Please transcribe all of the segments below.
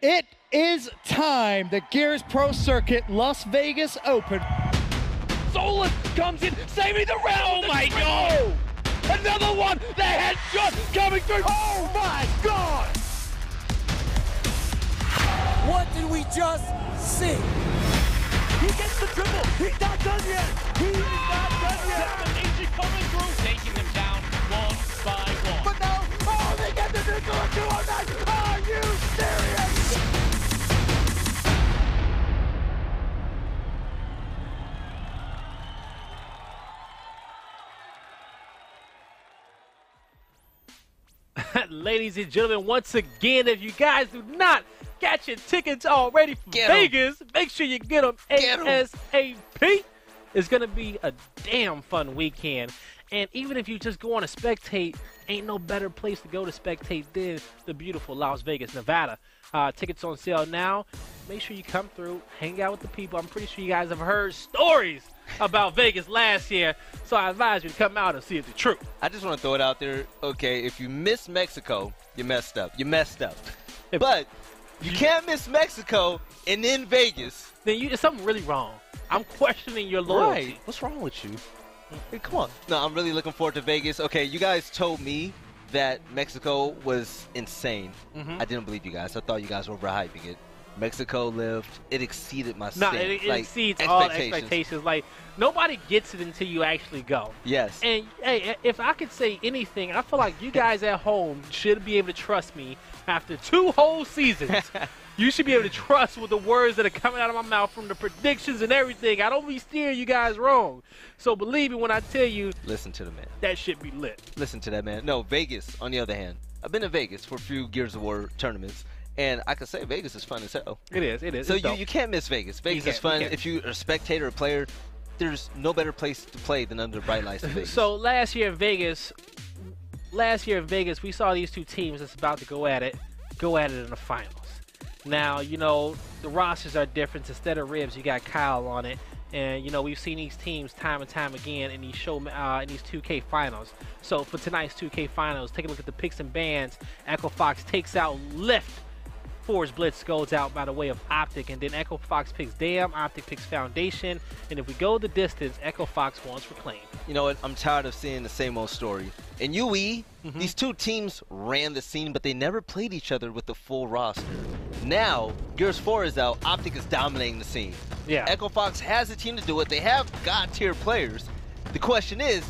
It is time. The Gears Pro Circuit Las Vegas Open. Solus comes in, saving the round. Oh my God! Another one. The headshot coming through. Oh my God! What did we just see? He gets the triple. He's not done yet. He's not done yet. Domination coming through, taking them down one by one. But now, oh, they get the neutral at 209. Are you serious? Ladies and gentlemen, once again, if you guys do not got your tickets already for Vegas, make sure you get them ASAP. It's going to be a damn fun weekend. And even if you just go on to spectate, ain't no better place to go to spectate than the beautiful Las Vegas, Nevada. Tickets on sale now. Make sure you come through, hang out with the people. I'm pretty sure you guys have heard stories about Vegas last year, so I advise you to come out and see if it's true. I just want to throw it out there. Okay, if you miss Mexico, you messed up. You messed up. But you can't miss Mexico and then Vegas. Then there's something really wrong. I'm questioning your loyalty. Right. What's wrong with you? Hey, come on. No, I'm really looking forward to Vegas. Okay, you guys told me that Mexico was insane. I didn't believe you guys. I thought you guys were overhyping it. Mexico lived. It exceeded my it exceeds all expectations. Like, nobody gets it until you actually go. Yes. And, hey, if I could say anything, I feel like you guys at home should be able to trust me after 2 whole seasons. You should be able to trust with the words that are coming out of my mouth from the predictions and everything. I don't be steering you guys wrong. So believe me when I tell you. Listen to the man. That shit be lit. Listen to that man. No, Vegas, on the other hand. I've been to Vegas for a few Gears of War tournaments. And I can say Vegas is fun as hell. It is. It is. So you can't miss Vegas. Vegas is fun. If you're a spectator or player, there's no better place to play than under bright lights in Vegas. So last year in Vegas, we saw these two teams that's about to go at it in the finals. Now, you know, the rosters are different. Instead of Ribs, you got Kyle on it. And, you know, we've seen these teams time and time again in these in these 2K finals. So for tonight's 2K finals, take a look at the picks and bans. Echofox takes out Lift. Force Blitz goes out by the way of Optic, and then Echofox picks Dam, Optic picks Foundation, and if we go the distance, Echofox wants Reclaim. You know what? I'm tired of seeing the same old story. In UE, these two teams ran the scene, but they never played each other with the full roster. Now, Gears 4 is out, Optic is dominating the scene. Yeah. Echofox has a team to do it. They have God-tier players. The question is,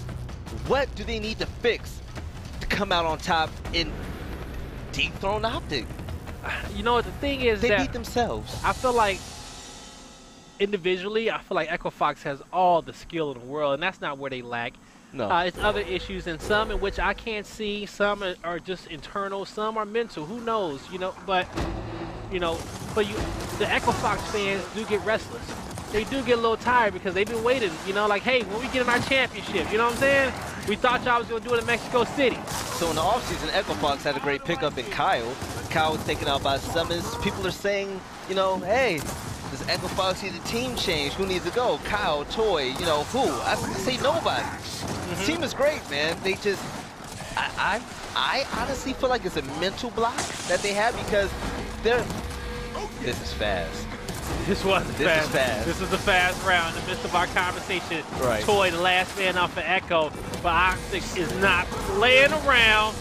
what do they need to fix to come out on top and dethrone Optic? You know what the thing is, they beat themselves. I feel like individually, I feel like Echofox has all the skill in the world, and that's not where they lack. No. It's other issues, and some in which I can't see. Some are just internal. Some are mental. Who knows? You know, but the Echofox fans do get restless. They do get a little tired because they've been waiting. You know, like, hey, when we get in our championship, you know what I'm saying? We thought y'all was gonna do it in Mexico City. So in the offseason, Echofox had a great pickup in Kyle. Kyle was taken out by Summons. People are saying, you know, hey, does Echofox need a team change? Who needs to go? Kyle, Toy, you know, who? I say nobody. The team is great, man. They just, I honestly feel like it's a mental block that they have because they're, this is fast. This wasn't fast. This was a fast round in the midst of our conversation. Right. Toy, the last man off for Echo, but Optic is not playing around.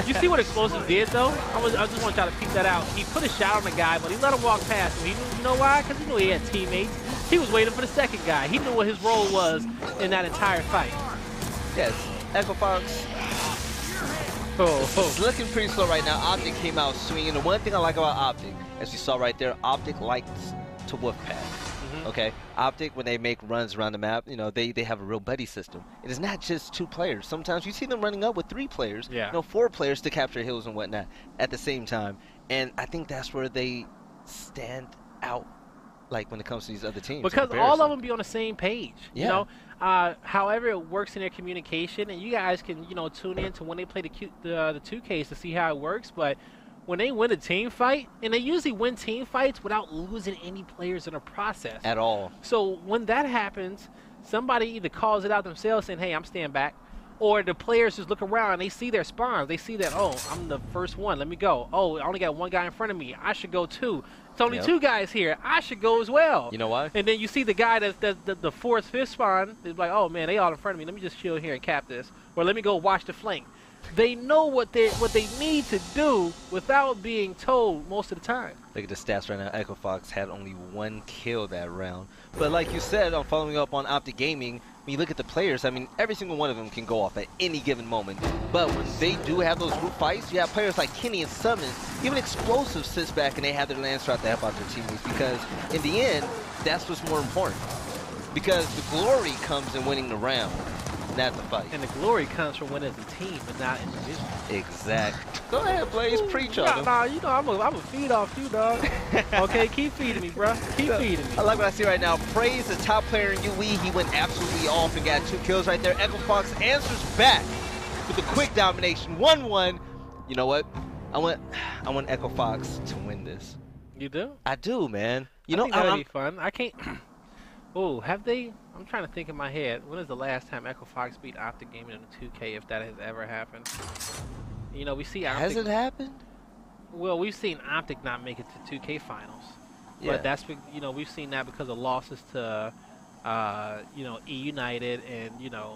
You see what Explosive did, though? I just want y'all to peek that out. He put a shot on the guy, but he let him walk past him. You know why? Because he knew he had teammates. He was waiting for the second guy. He knew what his role was in that entire fight. Yes, Echofox. It's looking pretty slow right now. Optic came out swinging. The one thing I like about Optic, as you saw right there, Optic likes to wolf pack. Okay, Optic, when they make runs around the map, you know, they have a real buddy system. It is not just 2 players. Sometimes you see them running up with 3 players, you know, 4 players to capture hills and whatnot at the same time. And I think that's where they stand out, like when it comes to these other teams. Because all of them be on the same page, you know. However it works in their communication, and you guys can, you know, tune in to when they play the 2Ks to see how it works, but when they win a team fight, and they usually win team fights without losing any players in the process. At all. So when that happens, somebody either calls it out themselves saying, hey, I'm staying back, Or the players just look around and they see their spawns. They see that, oh, I'm the first one. Let me go. Oh, I only got one guy in front of me. I should go too. It's only two guys here. I should go as well. You know why? And then you see the guy that's the fourth, fifth spawn. It's like, oh man, they all in front of me. Let me just chill here and cap this. Or let me go watch the flank. They know what they need to do without being told most of the time. Look at the stats right now. Echofox had only 1 kill that round. But like you said, I'm following up on Optic Gaming. When you look at the players, I mean, every single one of them can go off at any given moment. But when they do have those group fights, you have players like Kenny and Summon. Even Explosive sits back and they have their Landstrout to help out their teammates. Because in the end, that's what's more important. Because the glory comes in winning the round, not the fight. And the glory comes from winning as a team, but not individually. Exactly. Go ahead, Blaze. Preach on them. Nah, you know, I'm a feed off you, dog. Okay, keep feeding me, bro. Keep feeding me. I like what I see right now. Praise the top player in UE. He went absolutely off and got 2 kills right there. Echofox answers back with a quick domination. 1-1. You know what? I want Echofox to win this. You do? I do, man. You I know, think that'd be fun. I can't. Oh, have they? I'm trying to think in my head. When is the last time Echofox beat Optic Gaming in a 2K, if that has ever happened? You know, we see Optic. Has it happened? Well, we've seen Optic not make it to 2K finals. Yeah. But that's, you know, we've seen that because of losses to, you know, E United and, you know,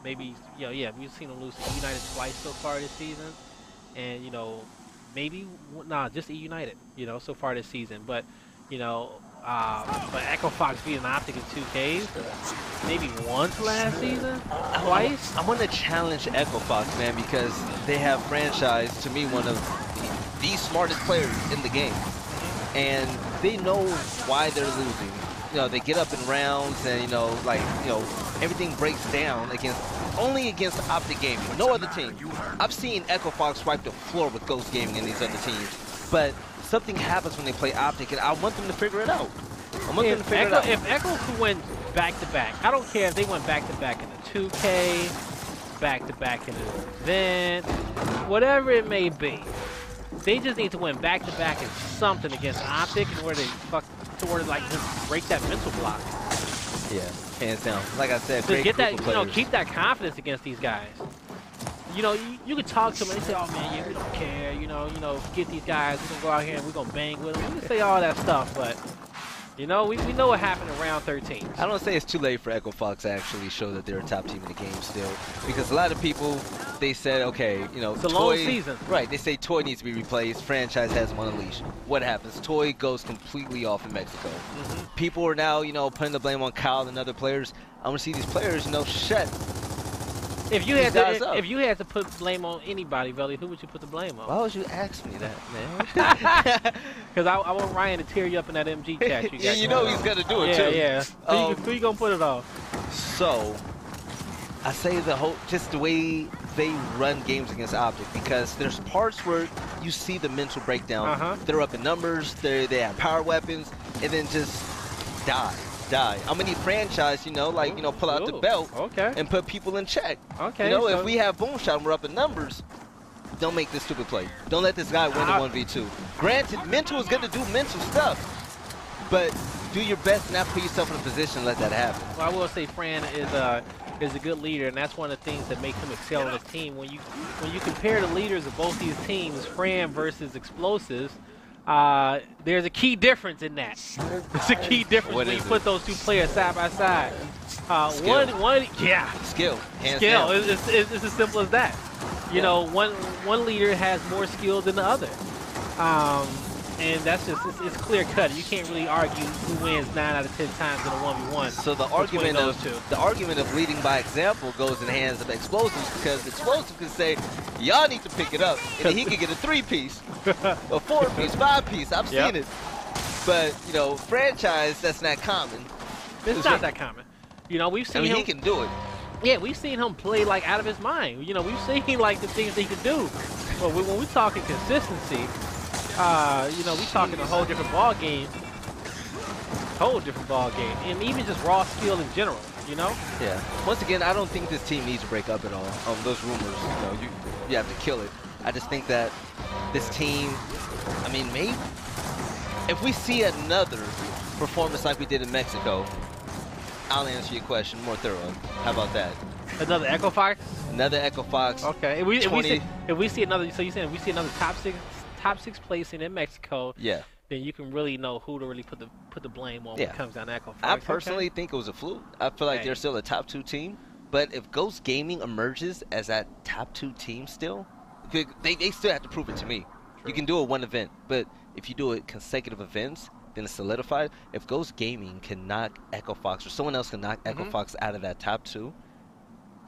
maybe, you know, yeah, we've seen them lose to E United twice so far this season. And, you know, maybe, nah, just E United, you know, so far this season. But, you know, but Echofox beating Optic in 2Ks, maybe once last season, twice. I want to challenge Echofox, man, because they have franchised, to me, one of the smartest players in the game. And they know why they're losing. You know, they get up in rounds and, you know, like, you know, everything breaks down only against Optic Gaming. No other team. I've seen Echofox wipe the floor with Ghost Gaming and these other teams. But something happens when they play Optic, and I want them to figure it out. I want them to figure it out. If Echo could win back-to-back, I don't care if they went back-to-back in the 2K, back-to-back in the event, whatever it may be. They just need to win back-to-back in something against Optic in order to like just break that mental block. Yeah, hands down. Like I said, to get that, you know, keep that confidence against these guys. You know, you can talk to them and they say, oh man, yeah, we don't care, you know, get these guys, we're gonna go out here and we're gonna bang with them. We can say all that stuff, but you know, we know what happened in round 13. I don't say it's too late for Echofox to actually show that they're a top team in the game still. Because a lot of people, they said, okay, you know, it's a long season. Right, they say Toy needs to be replaced, franchise has him on a leash. What happens? Toy goes completely off in Mexico. People are now, you know, putting the blame on Kyle and other players. I want to see these players, you know, shut. If you had to put blame on anybody, Velly, who would you put the blame on? Why would you ask me that, man? Because I want Ryan to tear you up in that MG chat. You, you know he's gonna do it too. Yeah. Who you gonna put it on? So, I say just the way they run games against Optic, because there's parts where you see the mental breakdown. They're up in numbers, they have power weapons, and then just die. I'm gonna need franchise, you know, like, you know, pull out the belt and put people in check. You know, if we have boom shot and we're up in numbers, don't make this stupid play. Don't let this guy win the 1v2. Granted, mental is gonna do mental stuff, but do your best and not put yourself in a position to let that happen. Well, I will say Fran is a good leader, and that's one of the things that makes him excel on his team. When you compare the leaders of both these teams, Fran versus Explosives, there's a key difference in that. There's a key difference when you put those two players side by side. Skill. Hands skill. down. It's as simple as that. You know, one leader has more skill than the other. And that's just, it's clear cut. You can't really argue who wins 9 out of 10 times in a 1v1. So the argument of leading by example goes in the hands of Explosives, because Explosives can say, y'all need to pick it up, and then he can get a 3-piece, a 4-piece, 5-piece. I've seen it. But, you know, franchise, that's not common. It's not that common. You know, we've seen him. He can do it. Yeah, we've seen him play like out of his mind. You know, we've seen like the things he can do. But when we're talking consistency, you know, we're talking a whole different ball game. And even just raw skill in general, you know? Yeah. Once again, I don't think this team needs to break up at all. Those rumors, you know, you have to kill it. I just think that this team, I mean, maybe if we see another performance like we did in Mexico, I'll answer your question more thorough. How about that? Another Echofox? Another Echofox. Okay. If we see another, so you saying if we see another top six placing in Mexico, Yeah. then you can really know who to really put the blame on when it comes down to Echofox. I personally think it was a fluke. I feel like Hey. they're still a top 2 team. But if Ghost Gaming emerges as that top 2 team still, they still have to prove it to me. You can do it one event, but if you do it consecutive events, then it's solidified. If Ghost Gaming can knock Echofox or someone else can knock Echofox out of that top 2,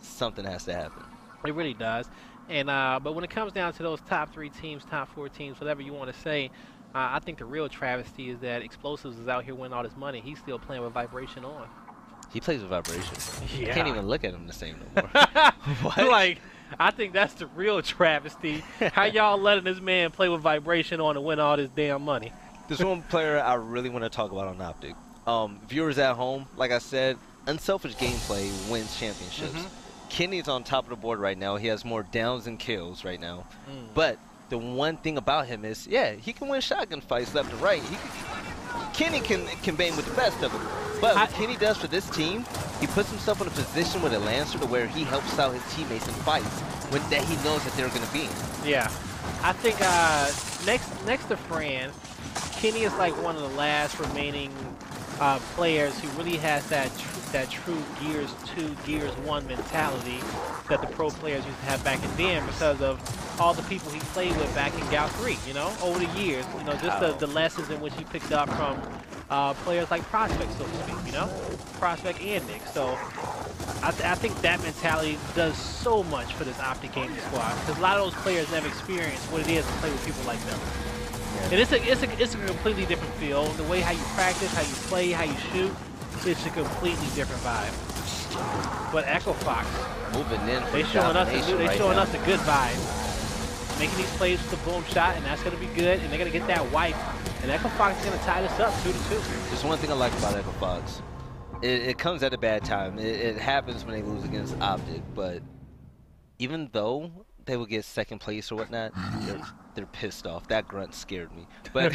something has to happen. It really does. And but when it comes down to those top 3 teams, top 4 teams, whatever you want to say, I think the real travesty is that Explosives is out here winning all this money. He's still playing with Vibration on. He plays with Vibration. Yeah. I can't even look at him the same no more. What? Like, I think that's the real travesty. How y'all letting this man play with Vibration on and win all this damn money? There's one player I really want to talk about on Optic. Viewers at home, like I said, unselfish gameplay wins championships. Kenny's on top of the board right now. He has more downs than kills right now. But the one thing about him is, yeah, he can win shotgun fights left and right. Kenny can bang with the best of them. But what Kenny does for this team, he puts himself in a position with a Lancer to where he helps out his teammates in fights when he knows that they're going to be in. Yeah. I think next to Fran, Kenny is like one of the last remaining players who really has that true Gears 2, Gears 1 mentality that the pro players used to have back in then because of all the people he played with back in Gal 3, you know, over the years. You know, just the lessons in which he picked up from players like Prospect, so to speak, you know, Prospect and Nick. So I think that mentality does so much for this Optic gaming squad because a lot of those players never experienced what it is to play with people like them. And it's a completely different feel. The way how you practice, how you play, how you shoot, it's a completely different vibe. But Echofox, moving in, they showing us a good vibe. Making these plays with the boom shot, and that's gonna be good. And they're gonna get that wipe. And Echofox is gonna tie this up 2-2. There's one thing I like about Echofox. It comes at a bad time. It happens when they lose against Optic, but even though they will get second place or whatnot, they're pissed off. That grunt scared me, but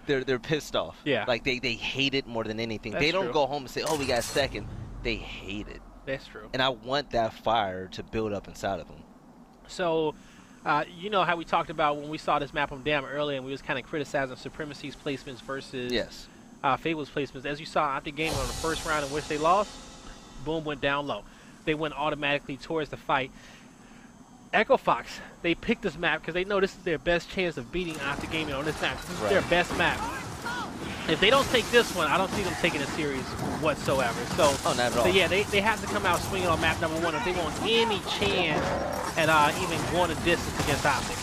they're pissed off. Yeah, like they hate it more than anything. That's they don't true. go home and say, "Oh, we got second." They hate it. That's true. And I want that fire to build up inside of them. So, you know how we talked about when we saw this map on Dam earlier, and we was kind of criticizing Supremacy's placements versus Fable's placements. As you saw, Optic Gaming on the first round in which they lost, boom, went down low. They went automatically towards the fight. Echofox, they picked this map because they know this is their best chance of beating Optic Gaming on this map. This is their best map. If they don't take this one, I don't see them taking it serious whatsoever. So, not at all. So yeah, they have to come out swinging on map number 1 if they want any chance at even going a distance against Optic.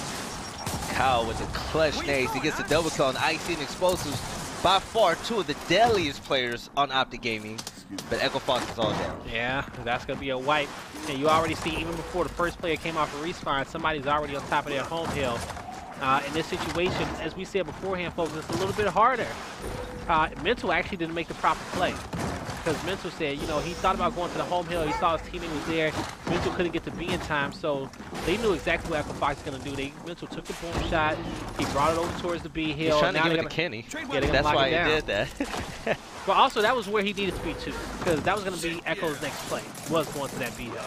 Kyle with the clutch nades. He gets a double kill on Icy and Explosives. By far, 2 of the deadliest players on Optic Gaming. But Echofox is all down. Yeah, that's going to be a wipe. And you already see, even before the first player came off a respawn, somebody's already on top of their home hill. In this situation, as we said beforehand, folks, it's a little bit harder. Mental actually didn't make the proper play. Because Mental said, you know, he thought about going to the home hill. He saw his teammate was there. Mental couldn't get to B in time, so they knew exactly what Echofox was going to do. Mental took the boom shot. He brought it over towards the B hill. He's trying to now give it to Kenny. Yeah, that's why he did that. But also, that was where he needed to be, too. Because that was going to be Echo's next play, was going to that B hill.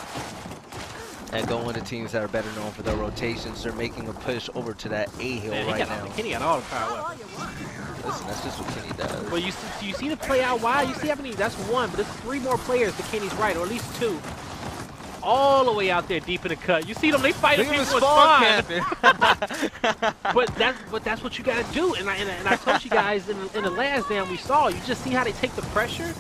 And going to teams that are better known for their rotations, they're making a push over to that A hill right now. Kenny got all the power weapons. Listen, that's just what Kenny does. Well, you see the play out wide. You see how many? That's 1, but there's 3 more players to Kenny's right, or at least 2. All the way out there, deep in the cut. You see them? They fighting people with spawn. but that's what you gotta do. And I told you guys in the last Dam we saw. You just see how they take the pressure,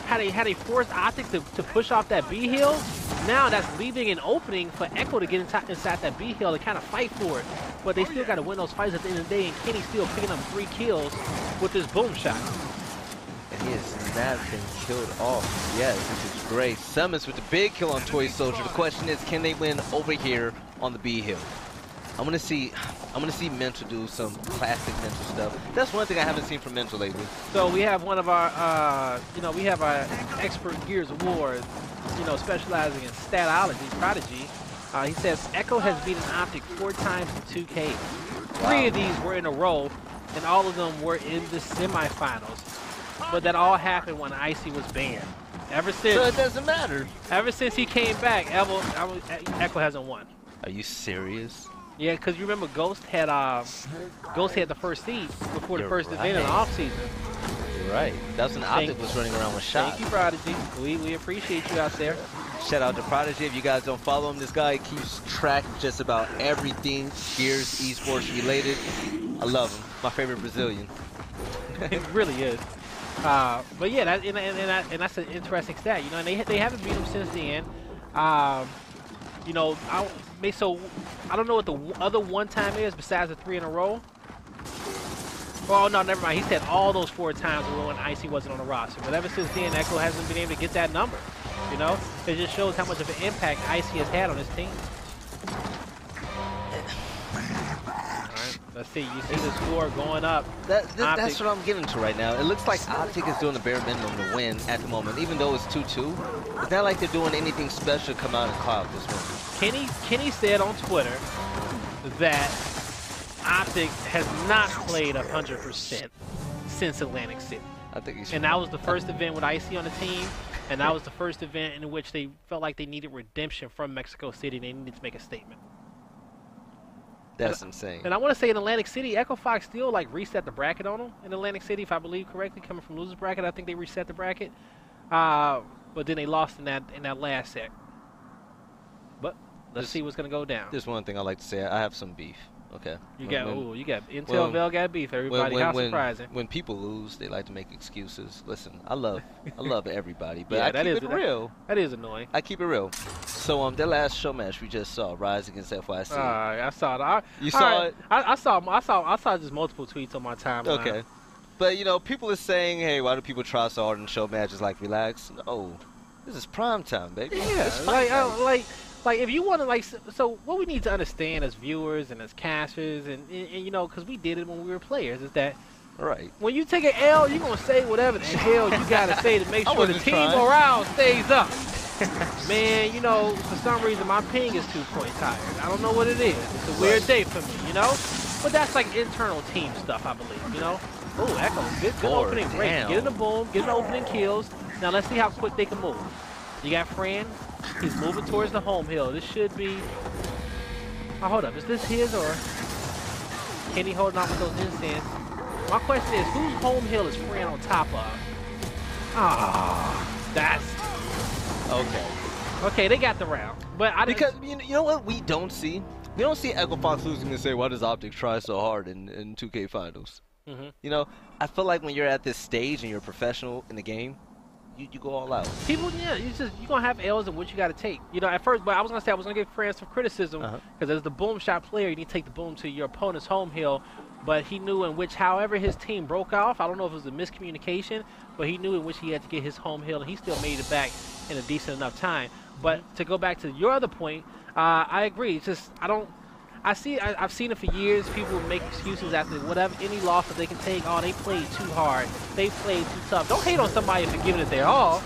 how they force Optic to push off that B hill. Now that's leaving an opening for Echo to get inside that B hill to kind of fight for it. But they still got to win those fights at the end of the day, and Kenny's still picking up 3 kills with this boom shot. And he has not been killed off. Yes, this is great. Summons with the big kill on Toy Soldier. The question is, can they win over here on the B hill? I'm gonna see Mental do some classic Mental stuff. That's one thing I haven't seen from Mental lately. So we have one of our, we have our expert Gears of War, specializing in statology, Prodigy. He says Echo has beaten Optic 4 times in 2K. 3 of these were in a row, and all of them were in the semifinals. But that all happened when Icy was banned. Ever since. So it doesn't matter. Ever since he came back, Echo hasn't won. Are you serious? Yeah, because you remember Ghost had the first seed before the first event in the offseason. You're right. That's when Optic was running around with shots. Thank you, Prodigy. We appreciate you out there. Shout out to Prodigy. If you guys don't follow him, this guy keeps track of just about everything Gears esports related. I love him. My favorite Brazilian. It really is. But yeah, and that's an interesting stat. You know, and they haven't beat him since the end. You know, so I don't know what the other one time is besides the 3 in a row. Oh no, never mind. He said all those 4 times were when Icy wasn't on the roster. But ever since then, Echo hasn't been able to get that number. You know, it just shows how much of an impact Icy has had on his team. Alright, let's see. You see the score going up. That's what I'm getting to right now. It looks like Optic is doing the bare minimum to win at the moment, even though it's 2-2. It's not like they're doing anything special to come out and cloud this one. Kenny said on Twitter that Optic has not played 100% since Atlantic City. I think he's. And that was the first event with Icy on the team, and that was the first event in which they felt like they needed redemption from Mexico City. They needed to make a statement. That's insane. And I want to say in Atlantic City, Echofox still like reset the bracket on them in Atlantic City, if I believe correctly, coming from losers bracket. I think they reset the bracket, but then they lost in that last set. But let's see what's gonna go down. There's one thing I like to say. I have some beef. Okay. You got Intel Vel got beef. Everybody, how surprising. When people lose, they like to make excuses. Listen, I love everybody, but yeah, I keep it real. That is annoying. I keep it real. So that last show match we just saw, Rise against FYC. I saw it. You saw it? I saw just multiple tweets on my timeline. Okay. But you know, people are saying, hey, why do people try so hard in show matches? Like, relax. No, this is prime time, baby. Yeah, like if you want to so what we need to understand as viewers and as casters and you know, because we did it when we were players, is that when you take an L, you're gonna say whatever the hell you gotta say to make sure the team morale stays up. Man, you know, for some reason my ping is 2 points higher. I don't know what it is. It's a weird day for me, you know. But that's like internal team stuff, I believe. You know. Oh, Echo, good opening break. Get in the boom, get in the opening kills. Now let's see how quick they can move. You got Fran. He's moving towards the home hill. This should be... Oh, hold up. Is this his or... Kenny holding on with those incense? My question is, whose home hill is Fran on top of? Ah, that's... Okay. Okay, they got the round. But I because you know what we don't see? We don't see Echofox losing and say, why does Optic try so hard in 2K finals? You know, I feel like when you're at this stage and you're a professional in the game, you go all out. People, yeah, you're gonna have L's in what you gotta take. You know, at first, but I was gonna give Fran some criticism because as the boom shot player, you need to take the boom to your opponent's home hill. But he knew in which, however his team broke off, I don't know if it was a miscommunication, but he knew in which he had to get his home hill, and he still made it back in a decent enough time. But to go back to your other point, I agree. It's just I've seen it for years. People make excuses after whatever any loss that they can take. Oh, they played too hard. They played too tough. Don't hate on somebody for giving it their all.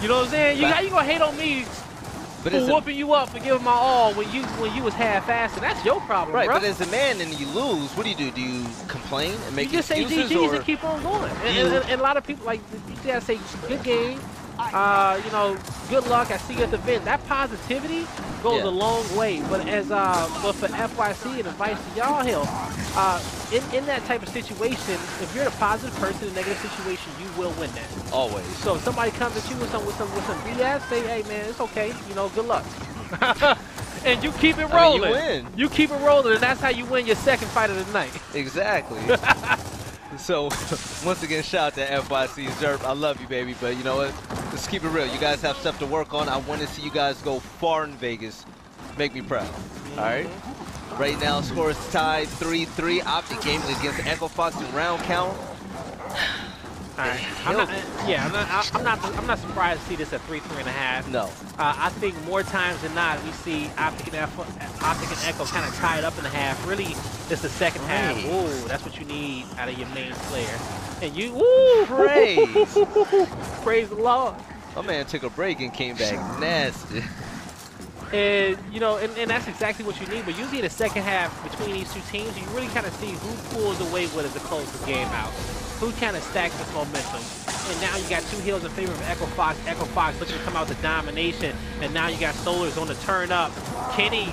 You know what I'm saying? You gonna hate on me for whooping you up for giving my all when you was half-assed. That's your problem, right? Bro. But as a man and you lose, what do? Do you complain and make excuses? You just say GGs and keep on going. And a lot of people you gotta say good game. You know, good luck. I see you at the event. That positivity goes a long way. But as but for FYC and advice to y'all, in that type of situation, if you're a positive person in a negative situation, you will win that. Always. So if somebody comes at you with some BS, say, hey man, it's okay. You know, good luck. And you keep it rolling. I mean, you win. You keep it rolling, and that's how you win your second fight of the night. Exactly. So, once again, shout out to FYC Zerp. I love you, baby, but you know what? Let's keep it real. You guys have stuff to work on. I want to see you guys go far in Vegas. Make me proud. All right? Right now, score is tied 3-3. Optic game against Echofox in round count. All right. I'm not surprised to see this at 3.5. No. I think more times than not we see Optic and Echo kind of tied up in the half. Really, it's the second half. Ooh, that's what you need out of your main player. And you, praise the Lord. My man took a break and came back nasty. And you know, and that's exactly what you need. But usually in the second half between these two teams, you really kind of see who pulls away with it to close the game out. Who kind of stacks this momentum. and now you got 2 heals in favor of Echofox. Echofox looking to come out with domination, and now you got Solars on the turn up. Kenny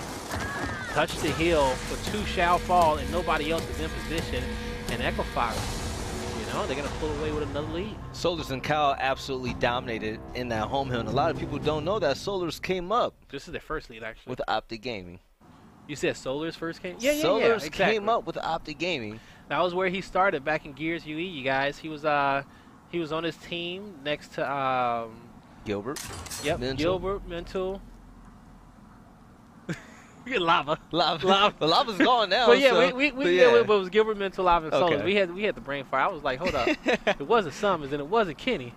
touched the hill, but 2 shall fall, and nobody else is in position. And Echofox, you know, they're gonna pull away with another lead. Solars and Kyle absolutely dominated in that home hill, and a lot of people don't know that Solars came up This is their first lead, actually. with Optic Gaming. You said Solars first came? Yeah, Solars exactly. came up with Optic Gaming. That was where he started back in Gears UE, you guys. He was on his team next to Gilbert. Yep, Mental. Gilbert, Mental. We get Lava. Lava. Well, Lava's gone now. But yeah, so, but yeah. it was Gilbert, Mental, Lava, and Solars. Okay. We had the brain fire. I was like, hold up. It wasn't Summons and it wasn't Kenny.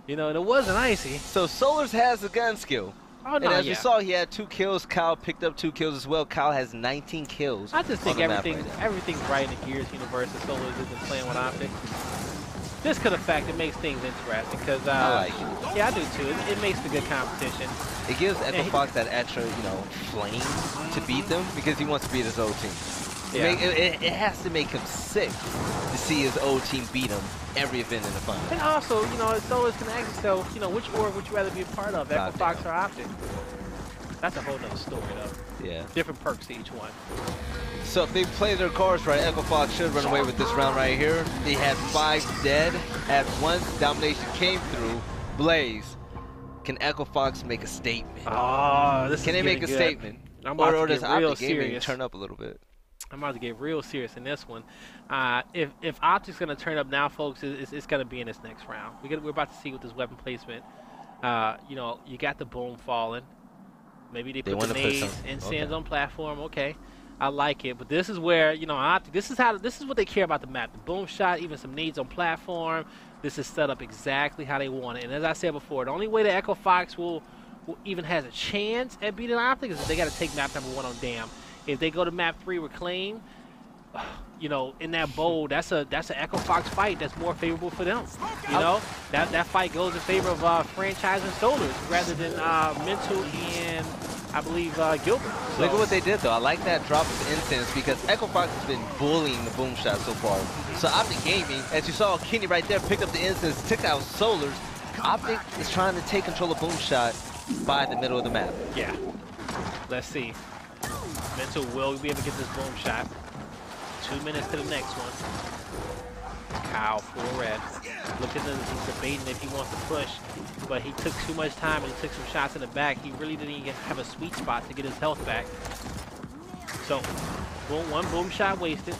You know, and it wasn't Icy. So Solars has the gun skill. Oh, And no, as yeah. we saw, he had 2 kills. Kyle picked up 2 kills as well. Kyle has 19 kills. I just think on the map everything's right now. everything's right in the Gears universe, and Solars isn't playing with Optic. This could affect it makes things interesting because I like it. yeah, I do too. It makes the good competition. It gives Echofox that extra, you know, flame to beat them because he wants to beat his old team. Yeah. It has to make him sick to see his old team beat him every event in the final. And also, you know, Solars can ask yourself, you know, which org would you rather be a part of, Goddamn. Echofox or Optic? That's a whole nother story, though. Yeah. Different perks to each one. So if they play their cards right, Echofox should run away with this round right here. They had 5 dead. At once domination came through, Blaze. Can Echofox make a statement? Oh, this Can is they make a getting good. statement? I'm about Or to does get real Optic Gaming serious. turn up a little bit? I'm about to get real serious in this one. If Optic's going to turn up now, folks, it's going to be in this next round. We're about to see with this weapon placement. You know, you got the boom falling. Maybe they put the wanna put nades some- and okay. sands on platform. Okay, I like it. But this is where, you know, Optic, this is what they care about the map. The boom shot, even some nades on platform. This is set up exactly how they want it. And as I said before, the only way that Echofox will even has a chance at beating Optic is if they got to take map number 1 on Dam. If they go to map 3 Reclaim, you know, in that bowl, that's an Echofox fight that's more favorable for them. You know, that fight goes in favor of franchise and Solars rather than Mental and I believe Gilbert. So, Look at what they did though. I like that drop of incense because Echofox has been bullying the boom shot so far. So Optic Gaming, as you saw Kenny right there, picked up the incense, took out Solars. Optic is trying to take control of boom shot by the middle of the map. yeah. Let's see. Mental will be able to get this boom shot. 2 minutes to the next one. Kyle, full red. Look at this, he's debating if he wants to push, but he took too much time and he took some shots in the back. He really didn't even have a sweet spot to get his health back. So, one boom shot wasted.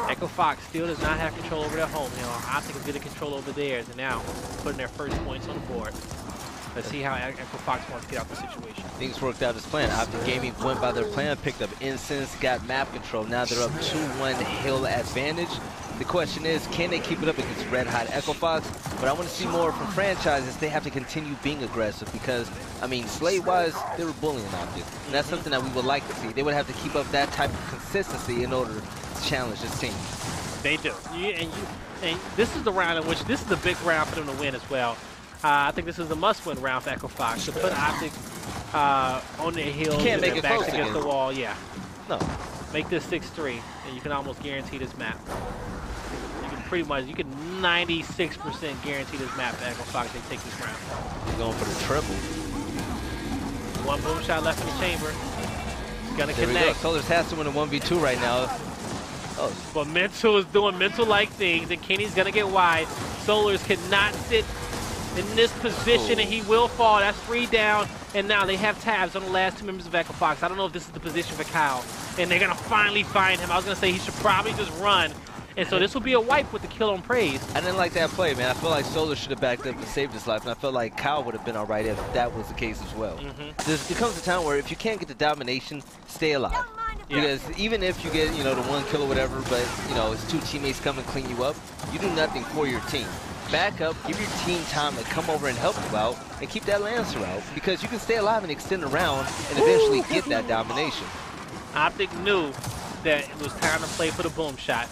Echofox still does not have control over their home hill. Optic is getting control over theirs, and now putting their first points on the board. Let's see how Echofox wants to get out the situation. Things worked out as planned. Optic Gaming went by their plan, picked up incense, got map control. Now they're up 2-1 hill advantage. The question is, can they keep it up against red hot Echofox? But I want to see more from franchises. They have to continue being aggressive because, I mean, Slade-wise, they were bullying Optic. And that's something that we would like to see. They would have to keep up that type of consistency in order to challenge this team. They do. And this is the round in which, this is the big round for them to win as well. I think this is a must-win round for Echofox to put Optic on their heels Can't and make their it backs close against again. the wall. Yeah, No. make this 6-3, and you can almost guarantee this map. You can pretty much, you can 96% guarantee this map for Echofox. They take this round. They're going for the triple. One boom shot left in the chamber. It's gonna There we go. connect. Solars has to win a 1v2 right now. Oh, But Mental is doing Mental-like things, and Kenny's gonna get wide. Solars cannot sit in this position, and he will fall. That's 3 down, and now they have tabs on the last 2 members of Echofox. I don't know if this is the position for Kyle, and they're gonna finally find him. I was gonna say he should probably just run, and so this will be a wipe with the kill on Praise. I didn't like that play, man. I feel like Solar should have backed up and saved his life, and I felt like Kyle would have been all right if that was the case as well. There comes a time where if you can't get the domination, stay alive. Yeah. Because even if you get, you know, the 1 kill or whatever, but, you know, it's 2 teammates come and clean you up, you do nothing for your team. Back up, give your team time to come over and help you out, and keep that Lancer out, because you can stay alive and extend the round and eventually get that domination. Optic knew that it was time to play for the boom shot.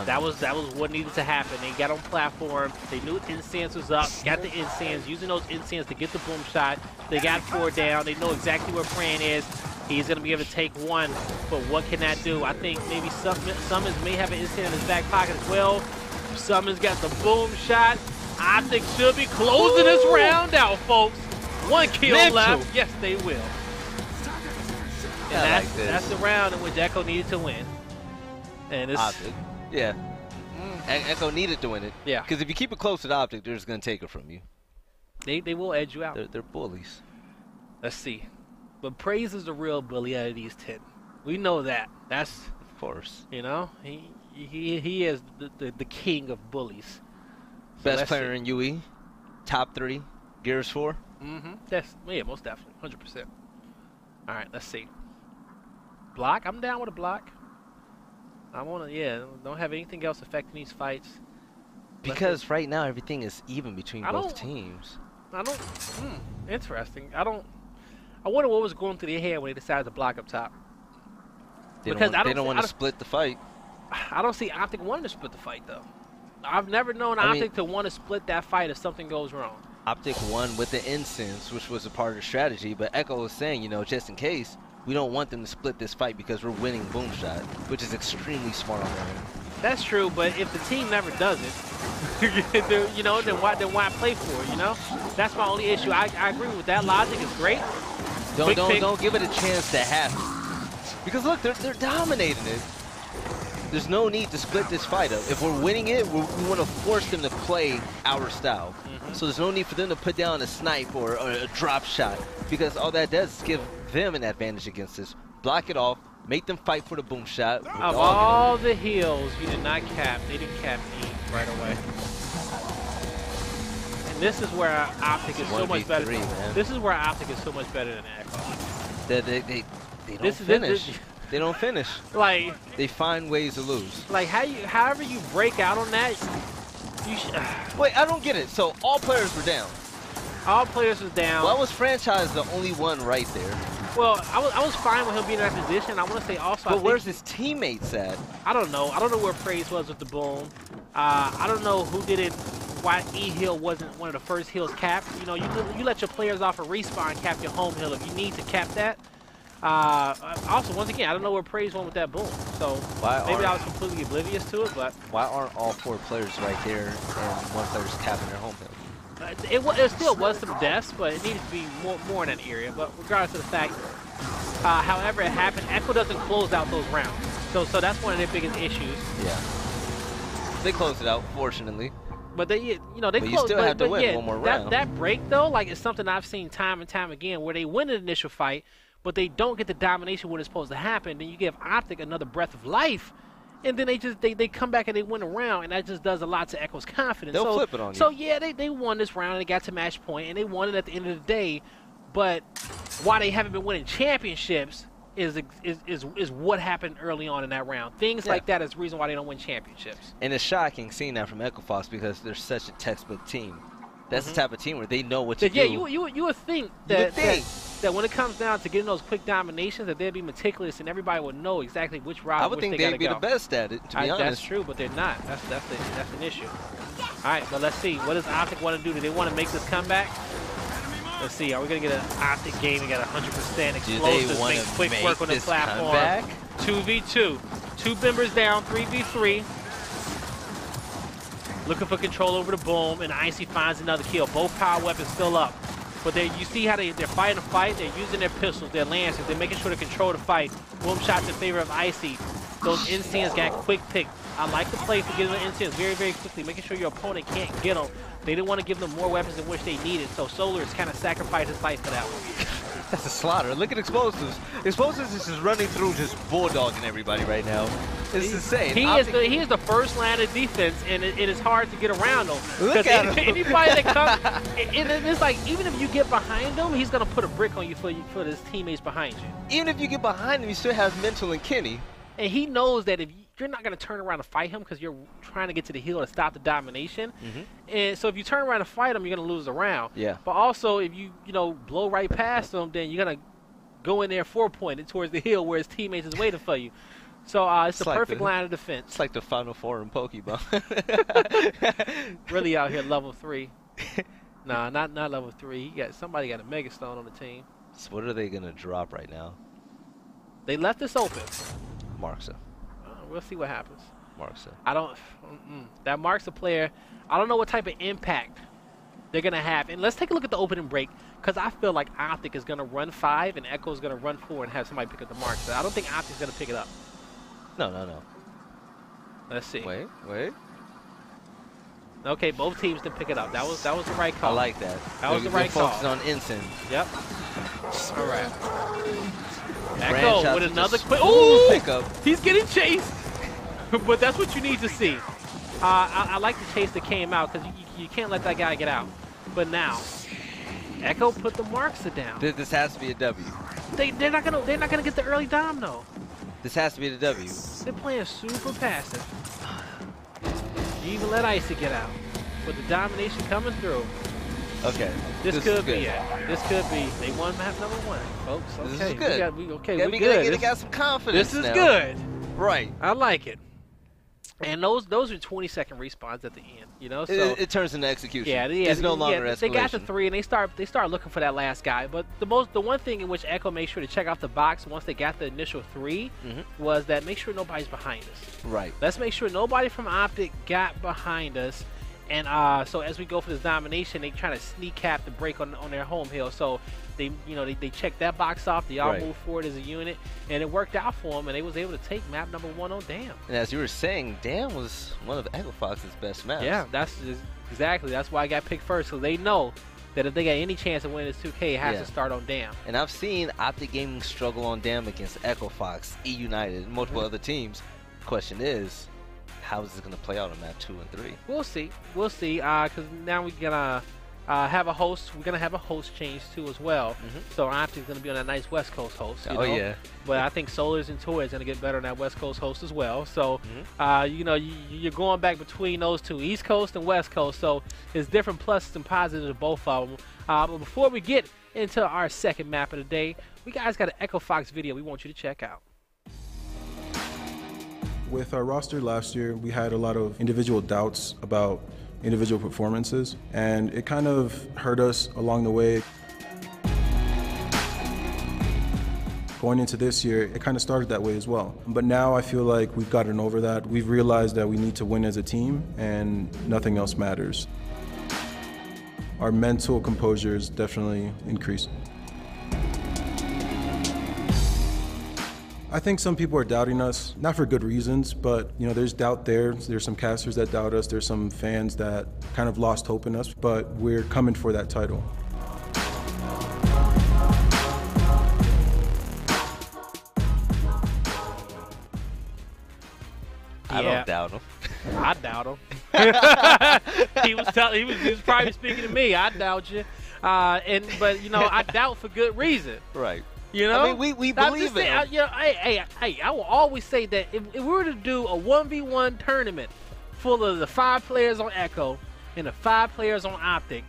That was what needed to happen. They got on platform. They knew incense was up. Got the incense, using those incense to get the boom shot. They got 4 down. They know exactly where Fran is. He's going to be able to take 1, but what can that do? I think maybe Summons may have an incense in his back pocket as well. Summons got the boom shot. Optic should be closing this round out, folks. 1 kill Mental. left. Yes, they will. And that's the round in which Echo needed to win. And it's Optic. Yeah. Echo needed to win it. Yeah. Because if you keep it close to Optic, they're just going to take it from you. they will edge you out. They're bullies. Let's see. But Praise is the real bully out of these 10. We know that. That's, Of course. you know, he is the king of bullies. So Best let's player see. in UE. Top 3. Gears 4. That's, yeah, most definitely. 100%. All right, let's see. Block. I'm down with a block. I want to, yeah, don't have anything else affecting these fights. Because right now everything is even between I both don't- teams. I don't, interesting. I wonder what was going through their head when they decided to block up top. They Because don't, I they don't don't see- want I to don't- split the fight. I don't see Optic wanting to split the fight, though. I've never known I mean- Optic to want to split that fight if something goes wrong. Optic won with the incense, which was a part of the strategy, but Echo was saying, you know, just in case, we don't want them to split this fight because we're winning boom shot, which is extremely smart on their end. That's true, but if the team never does it, you know, then why play for it, you know? That's my only issue. I agree with that logic. It's great. Quick pick. Don't give it a chance to happen. Because look, they're dominating it. There's no need to split this fight up. If we're winning it, we want to force them to play our style. So there's no need for them to put down a snipe or a drop shot, because all that does is give them an advantage against us. Block it off, make them fight for the boom shot. Of all the heals, you did not cap. They didn't cap E right away. And this is where Optic is so much better. 1v3, man. This is where Optic is so much better than Echo. They don't This is- finish. this- They don't finish. Like They find ways to lose. however you break out on that, you should, Wait, I don't get it. So all players were down. all players was down. Why was Franchise the only one right there? Well, I was fine with him being in that position. I want to say also, I But think- where's his teammates at? I don't know. I don't know where Praise was with the boom. I don't know who did it. Why E hill wasn't one of the first hills capped. You know, you let your players off a respawn cap your home hill if you need to cap that. Also, once again, I don't know where Praise went with that boom. So maybe I was completely oblivious to it, but Why aren't all 4 players right there and one player's capping their home hill? it still was some deaths, but it needed to be more in that area. But regardless of the fact, however it happened, Echo doesn't close out those rounds. So that's one of their biggest issues. Yeah. They closed it out, fortunately. But they, you know, they But you close. still have to win yeah, one more round. That break though, like, is something I've seen time and time again, where they win an initial fight, but they don't get the domination when it's supposed to happen. Then you give Optic another breath of life, and then they come back and they win a round, and that just does a lot to Echo's confidence. They'll flip it on you. So yeah, they won this round and they got to match point, and they won it at the end of the day. But why they haven't been winning championships is what happened early on in that round. Things like that is the reason why they don't win championships. And it's shocking seeing that from Echofox because they're such a textbook team. That's the type of team where they know what to do. Yeah, you would think that when it comes down to getting those quick dominations, that they'd be meticulous and everybody would know exactly which route. I would think they'd be the best at it, to be honest. That's true, but they're not. That's an issue. All right, but let's see. What does Optic want to do? Do they want to make this comeback? Let's see. Are we going to get an Optic gaming at 100% explosives, want make to quick make work on the this platform? comeback? 2v2. 2 members down, 3v3. Looking for control over the boom, and Icy finds another kill. Both power weapons still up. But you see how they're fighting the fight? They're using their pistols, their lancers. They're making sure to control the fight. Boom shots in favor of Icy. Those incense got quick pick. I like the play for getting the incense very, very quickly, making sure your opponent can't get them. They didn't want to give them more weapons than which they needed, so Solar has kind of sacrificed his life for that one. That's a slaughter. Look at Explosives. Explosives is just running through, just bulldogging everybody right now. It's insane. He is the first line of defense, and it is hard to get around him. Look at him. Anybody that comes, and it's like, even if you get behind him, he's going to put a brick on you for his teammates behind you. Even if you get behind him, you still have Mental and Kenny. And he knows that if you're not going to turn around and fight him because you're trying to get to the hill to stop the domination. And so if you turn around and fight him, you're going to lose the round. Yeah. But also, if you blow right past him, then you're going to go in there 4-pointed towards the hill where his teammates is waiting for you. So it's the perfect line of defense. It's like the Final Four in Pokemon. Really out here level 3. Nah, not level 3. Somebody got a Mega Stone on the team. So what are they going to drop right now? They left this open. Marksa. We'll see what happens. Marksa. I don't. That marks a player. I don't know what type of impact they're gonna have. And let's take a look at the opening break, because I feel like Optic is gonna run 5 and Echo is gonna run 4 and have somebody pick up the marks. I don't think Optic's gonna pick it up. No. Let's see. Wait. Okay, both teams didn't pick it up. That was the right call. I like that. That was the right call. Focusing on Ensign. Yep. All right. Branch Echo out with to another just quick. smooth Ooh! pickup. He's getting chased. But that's what you need to see. I like the chase that came out, because you can't let that guy get out. But now, Echo put the marks down. This has to be a W. They're not gonna get the early dom though. This has to be the W. They're playing super passive. You even let Icy get out, with the domination coming through. Okay. This could be it. This could be. They won map number 1, folks. Okay. This is good. We We good. got some confidence. This is now. good. Right. I like it. And those are 20-second respawns at the end, you know. So It turns into execution. yeah, It's no longer escalation. They got the 3 and they start looking for that last guy. But the one thing in which Echo made sure to check off the box once they got the initial 3 was that make sure nobody's behind us. Right. Let's make sure nobody from Optic got behind us. And so as we go for this domination, they try to sneak cap the break on their home hill. So they checked that box off. They all moved forward as a unit, and it worked out for them. And they was able to take map number 1 on Dam. And as you were saying, Dam was one of Echofox's best maps. Yeah, that's exactly. That's why I got picked first. So they know that if they got any chance of winning this 2K, it has to start on Dam. And I've seen Optic Gaming struggle on Dam against Echofox, E United, and multiple other teams. Question is, how is this going to play out on map 2 and 3? We'll see. We'll see. Because now we're gonna have a host. We're gonna have a host change too as well. So Optic's gonna be on a nice West Coast host. You know? Yeah. But I think Solars and Toy is gonna get better on that West Coast host as well. So you're going back between those two, East Coast and West Coast. So there's different pluses and positives of both of them. But before we get into our second map of the day, we guys got an Echofox video we want you to check out. With our roster last year, we had a lot of individual doubts about individual performances, and it kind of hurt us along the way. Going into this year, it kind of started that way as well. But now I feel like we've gotten over that. We've realized that we need to win as a team, and nothing else matters. Our mental composure is definitely increased. I think some people are doubting us, not for good reasons, but there's doubt there. There's some casters that doubt us. There's some fans that kind of lost hope in us, but we're coming for that title. I don't doubt him. I doubt him. He was probably speaking to me. I doubt you. But I doubt for good reason. Right. You know, I mean, we believe it. I will always say that if we were to do a 1v1 tournament full of the 5 players on Echo and the 5 players on Optic,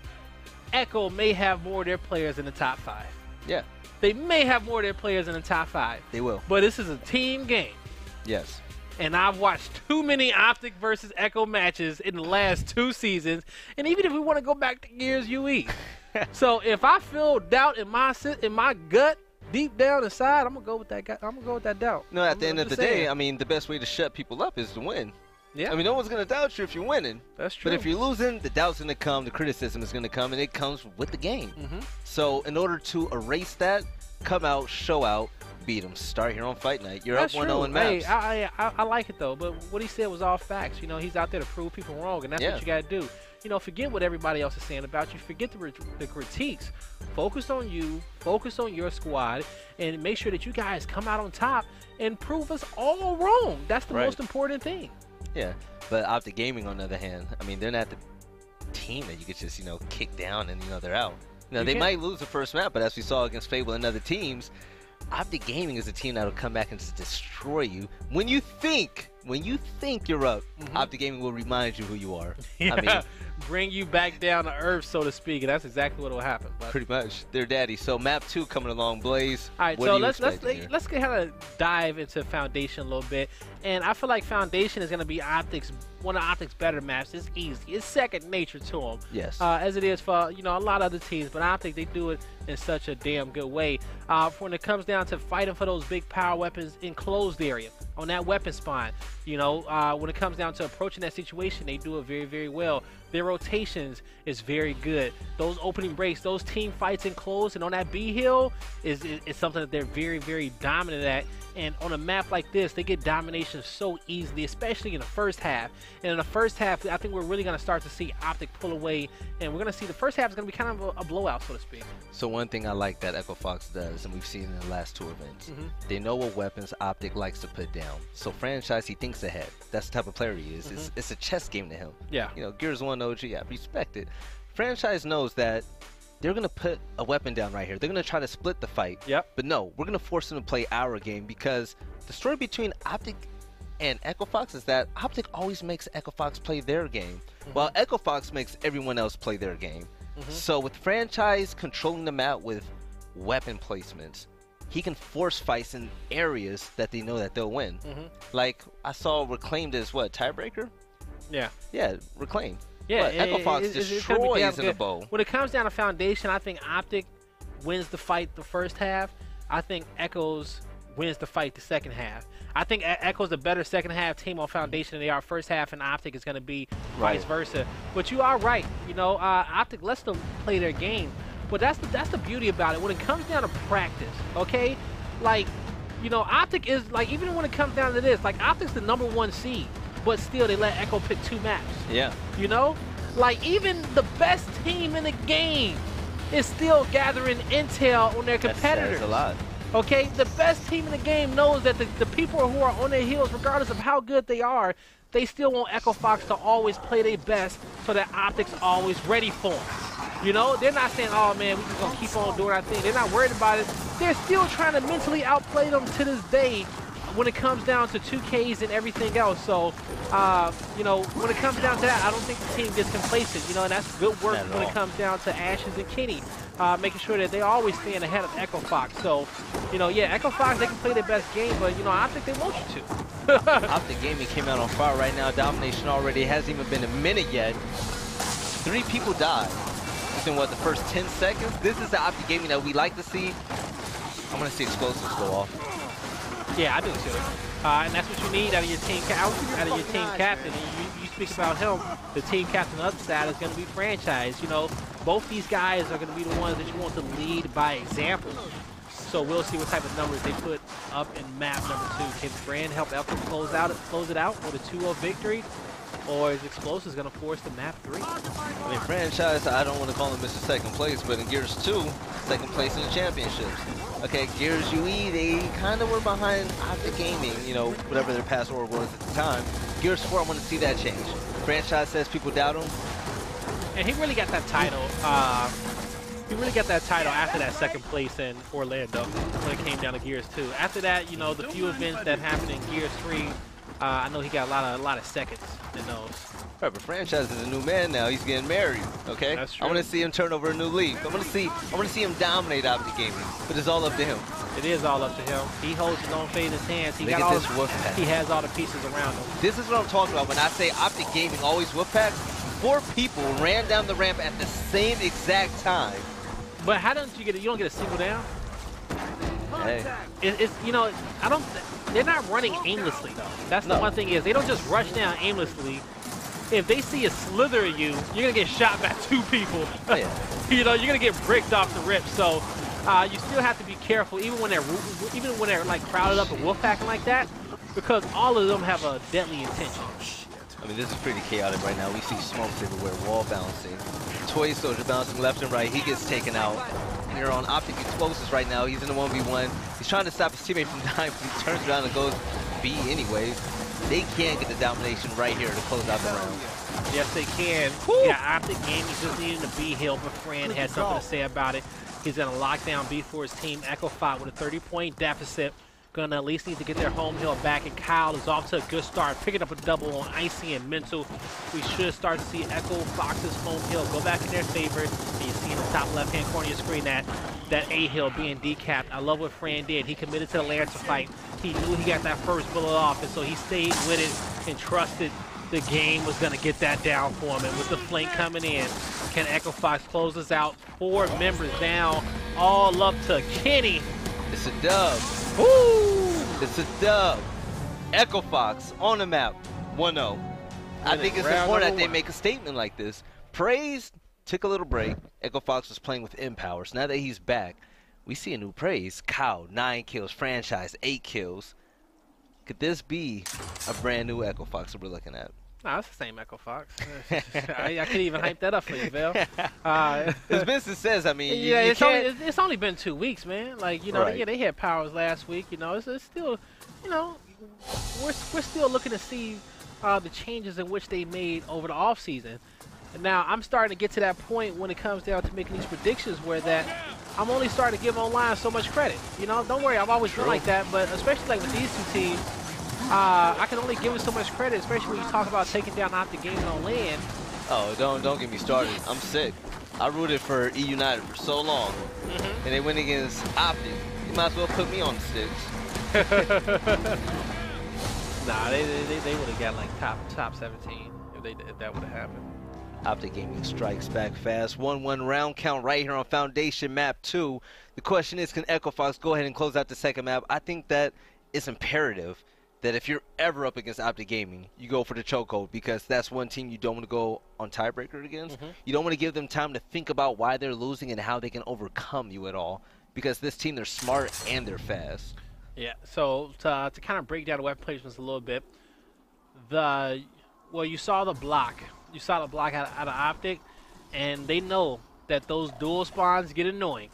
Echo may have more of their players in the top 5. Yeah. They may have more of their players in the top 5. They will. But this is a team game. Yes. And I've watched too many Optic versus Echo matches in the last 2 seasons. And even if we want to go back to Gears UE. So if I feel doubt in my gut, deep down inside, I'm gonna go with that guy. I'm gonna go with that doubt. No, at the end of the day, I mean, the best way to shut people up is to win. Yeah. I mean, no one's gonna doubt you if you're winning. That's true. But if you're losing, the doubt's gonna come, the criticism is gonna come, and it comes with the game. So in order to erase that, come out, show out, beat them. Start here on Fight Night. You're That's up 1-0 in maps. Hey, I like it though. But what he said was all facts. He's out there to prove people wrong, and that's what you gotta do. Forget what everybody else is saying about you. Forget the critiques. Focus on you. Focus on your squad, and make sure that you guys come out on top and prove us all wrong. That's the most important thing. Yeah, but Optic Gaming, on the other hand, I mean, they're not the team that you could just, kick down and, they're out. They might lose the first map, but as we saw against Fable and other teams, Optic Gaming is a team that will come back and just destroy you. When you think you're up, Optic Gaming will remind you who you are. Yeah. I mean, bring you back down to earth, so to speak, and that's exactly what will happen. But pretty much, they're daddy. So map 2 coming along, Blaze. All right, what so are you let's expecting kind of dive into Foundation a little bit, and I feel like Foundation is going to be one of Optic's better maps. It's easy. It's second nature to them. Yes. As it is for a lot of other teams, but Optic, they do it in such a damn good way. When it comes down to fighting for those big power weapons in closed area on that weapon spawn, You know, when it comes down to approaching that situation, they do it very, very well. Their rotations is very good. Those opening breaks, those team fights in close and on that B hill is something that they're very, very dominant at. And on a map like this, they get domination so easily, especially in the first half. And in the first half, I think we're really going to start to see Optic pull away. And we're going to see the first half is going to be kind of a blowout, so to speak. So one thing I like that Echofox does, and we've seen in the last 2 events, they know what weapons Optic likes to put down. So Franchise, he thinks ahead. That's the type of player he is. It's a chess game to him. Yeah. You know, Gears 1 OG, I respect it. Franchise knows that they're going to put a weapon down right here. They're going to try to split the fight. Yep. But no, we're going to force them to play our game, because the story between Optic and Echofox is that Optic always makes Echofox play their game, while Echofox makes everyone else play their game. So with Franchise controlling the map with weapon placements, he can force fights in areas that they know that they'll win. Like, I saw Reclaimed as what, tiebreaker? Yeah. Yeah, Reclaimed. Yeah, but Echofox destroys in the bow. When it comes down to Foundation, I think Optic wins the fight the first half. I think Echoes wins the fight the second half. I think Echoes a better second half team on Foundation than they are first half, and Optic is going to be vice versa. But you are right. You know, Optic lets them play their game. But that's the beauty about it. When it comes down to practice, okay? Like, you know, Optic is, like, even when it comes down to this, like, Optic's the #1 seed, but still they let Echo pick 2 maps. Yeah. You know? Like, even the best team in the game is still gathering intel on their competitors. That's a lot. Okay? The best team in the game knows that the people who are on their heels, regardless of how good they are, they still want Echofox to always play their best so that Optic's always ready for them. You know, they're not saying, oh man, we're just going to keep on doing our thing. They're not worried about it. They're still trying to mentally outplay them to this day when it comes down to 2Ks and everything else. So, you know, when it comes down to that, I don't think the team gets complacent, you know, and that's good work when it comes down to Ashes and Kenny, making sure that they're always staying ahead of Echofox. So, you know, yeah, Echofox, they can play their best game, but, you know, I think they want you to. Optic Gaming came out on fire right now. Domination already. It hasn't even been a minute yet. 3 people died within, what, the first 10 seconds? This is the Optic Gaming that we like to see. I'm going to see explosives go off. Yeah, I do too. And that's what you need out of your team, out of your team captain. And you speak about him. The team captain on the other side is going to be Franchise. You know, both these guys are going to be the ones that you want to lead by example. So we'll see what type of numbers they put up in map #2. Can Brand help Elton close it out with a 2-0 victory? Or is Explosives going to force the map 3? I mean, Franchise, I don't want to call him Mr. Second Place, but in Gears 2, second place in the championships. Okay, Gears UE, they kind of were behind Optic Gaming, you know, whatever their past org was at the time. Gears 4, I want to see that change. Franchise says people doubt him. And he really got that title. He really got that title after that second place in Orlando when it came down to Gears 2. After that, you know, the few events that happened in Gears 3, I know he got a lot of seconds in those. Right, but Franchise is a new man now. He's getting married. Okay, that's true. I want to see him turn over a new leaf. I want to see him dominate Optic Gaming. But it's all up to him. It is all up to him. He holds his own fate in his hands. He Look got at all this wolf pack. He has all the pieces around him. This is what I'm talking about when I say Optic Gaming always wolf pack. 4 people ran down the ramp at the same exact time. But how don't you get it? You don't get a single down. Hey. It's you know, they're not running aimlessly though. That's the one thing is they don't just rush down aimlessly. If they see a slither of you, you're gonna get shot by 2 people. Oh, yeah. You know, you're gonna get bricked off the rip. So you still have to be careful, even when they're like crowded up and wolf packing like that, because all of them have a deadly intention. I mean, this is pretty chaotic right now. We see smokes everywhere, wall bouncing, Toy Soldier bouncing left and right. He gets taken out. And you're on Optic Explosives right now. He's in the 1v1. He's trying to stop his teammate from dying, but he turns around and goes B anyways. They can get the domination right here to close out the round. Yes, they can. Yeah, Optic Gaming just needing a B hill, but Fran had something to say about it. He's going to lock down B for his team. Echofox with a 30-point deficit. Going to at least need to get their home hill back, and Kyle is off to a good start, picking up a double on Icy and Mental. We should start to see Echofox's home hill go back in their favor. And you see in the top left-hand corner of your screen that A hill being decapped. I love what Fran did. He committed to the Lancer fight. He knew he got that first bullet off, and so he stayed with it and trusted the game was going to get that down for him. And with the flank coming in, can Echofox close us out? 4 members down, all up to Kenny. It's a dub. Woo! It's a dub. Echofox on the map, 1-0. I think it's important that they make a statement like this. Praise took a little break. Echofox was playing with Empower. So now that he's back, we see a new Praise. Cow, 9 kills. Franchise, 8 kills. Could this be a brand new Echofox that we're looking at? Nah, it's the same Echofox. I could even hype that up for you, Bill. As Vincent says, I mean, yeah, you it's only been 2 weeks, man. Like, you know, Right. they had powers last week. You know, it's still, you know, we're still looking to see the changes in which they made over the off season. And now I'm starting to get to that point when it comes down to making these predictions where that I'm only starting to give online so much credit. You know, don't worry, I've always been like that, but especially like with these two teams, I can only give them so much credit, especially when you talk about taking down Optic Gaming on land. Oh, don't get me started. I'm sick. I rooted for E United for so long, and they went against Optic. You might as well put me on the sticks. Nah, they would have got like top 17 if that would have happened. Optic Gaming strikes back fast. 1-1 round count right here on Foundation Map 2. The question is, can Echofox go ahead and close out the second map? I think that it's imperative that if you're ever up against Optic Gaming, you go for the chokehold, because that's one team you don't want to go on tiebreaker against. You don't want to give them time to think about why they're losing and how they can overcome you at all, because this team, they're smart and they're fast. Yeah, so to kind of break down the weapon placements a little bit, you saw the block. You saw the block out of Optic, and they know that those dual spawns get annoying.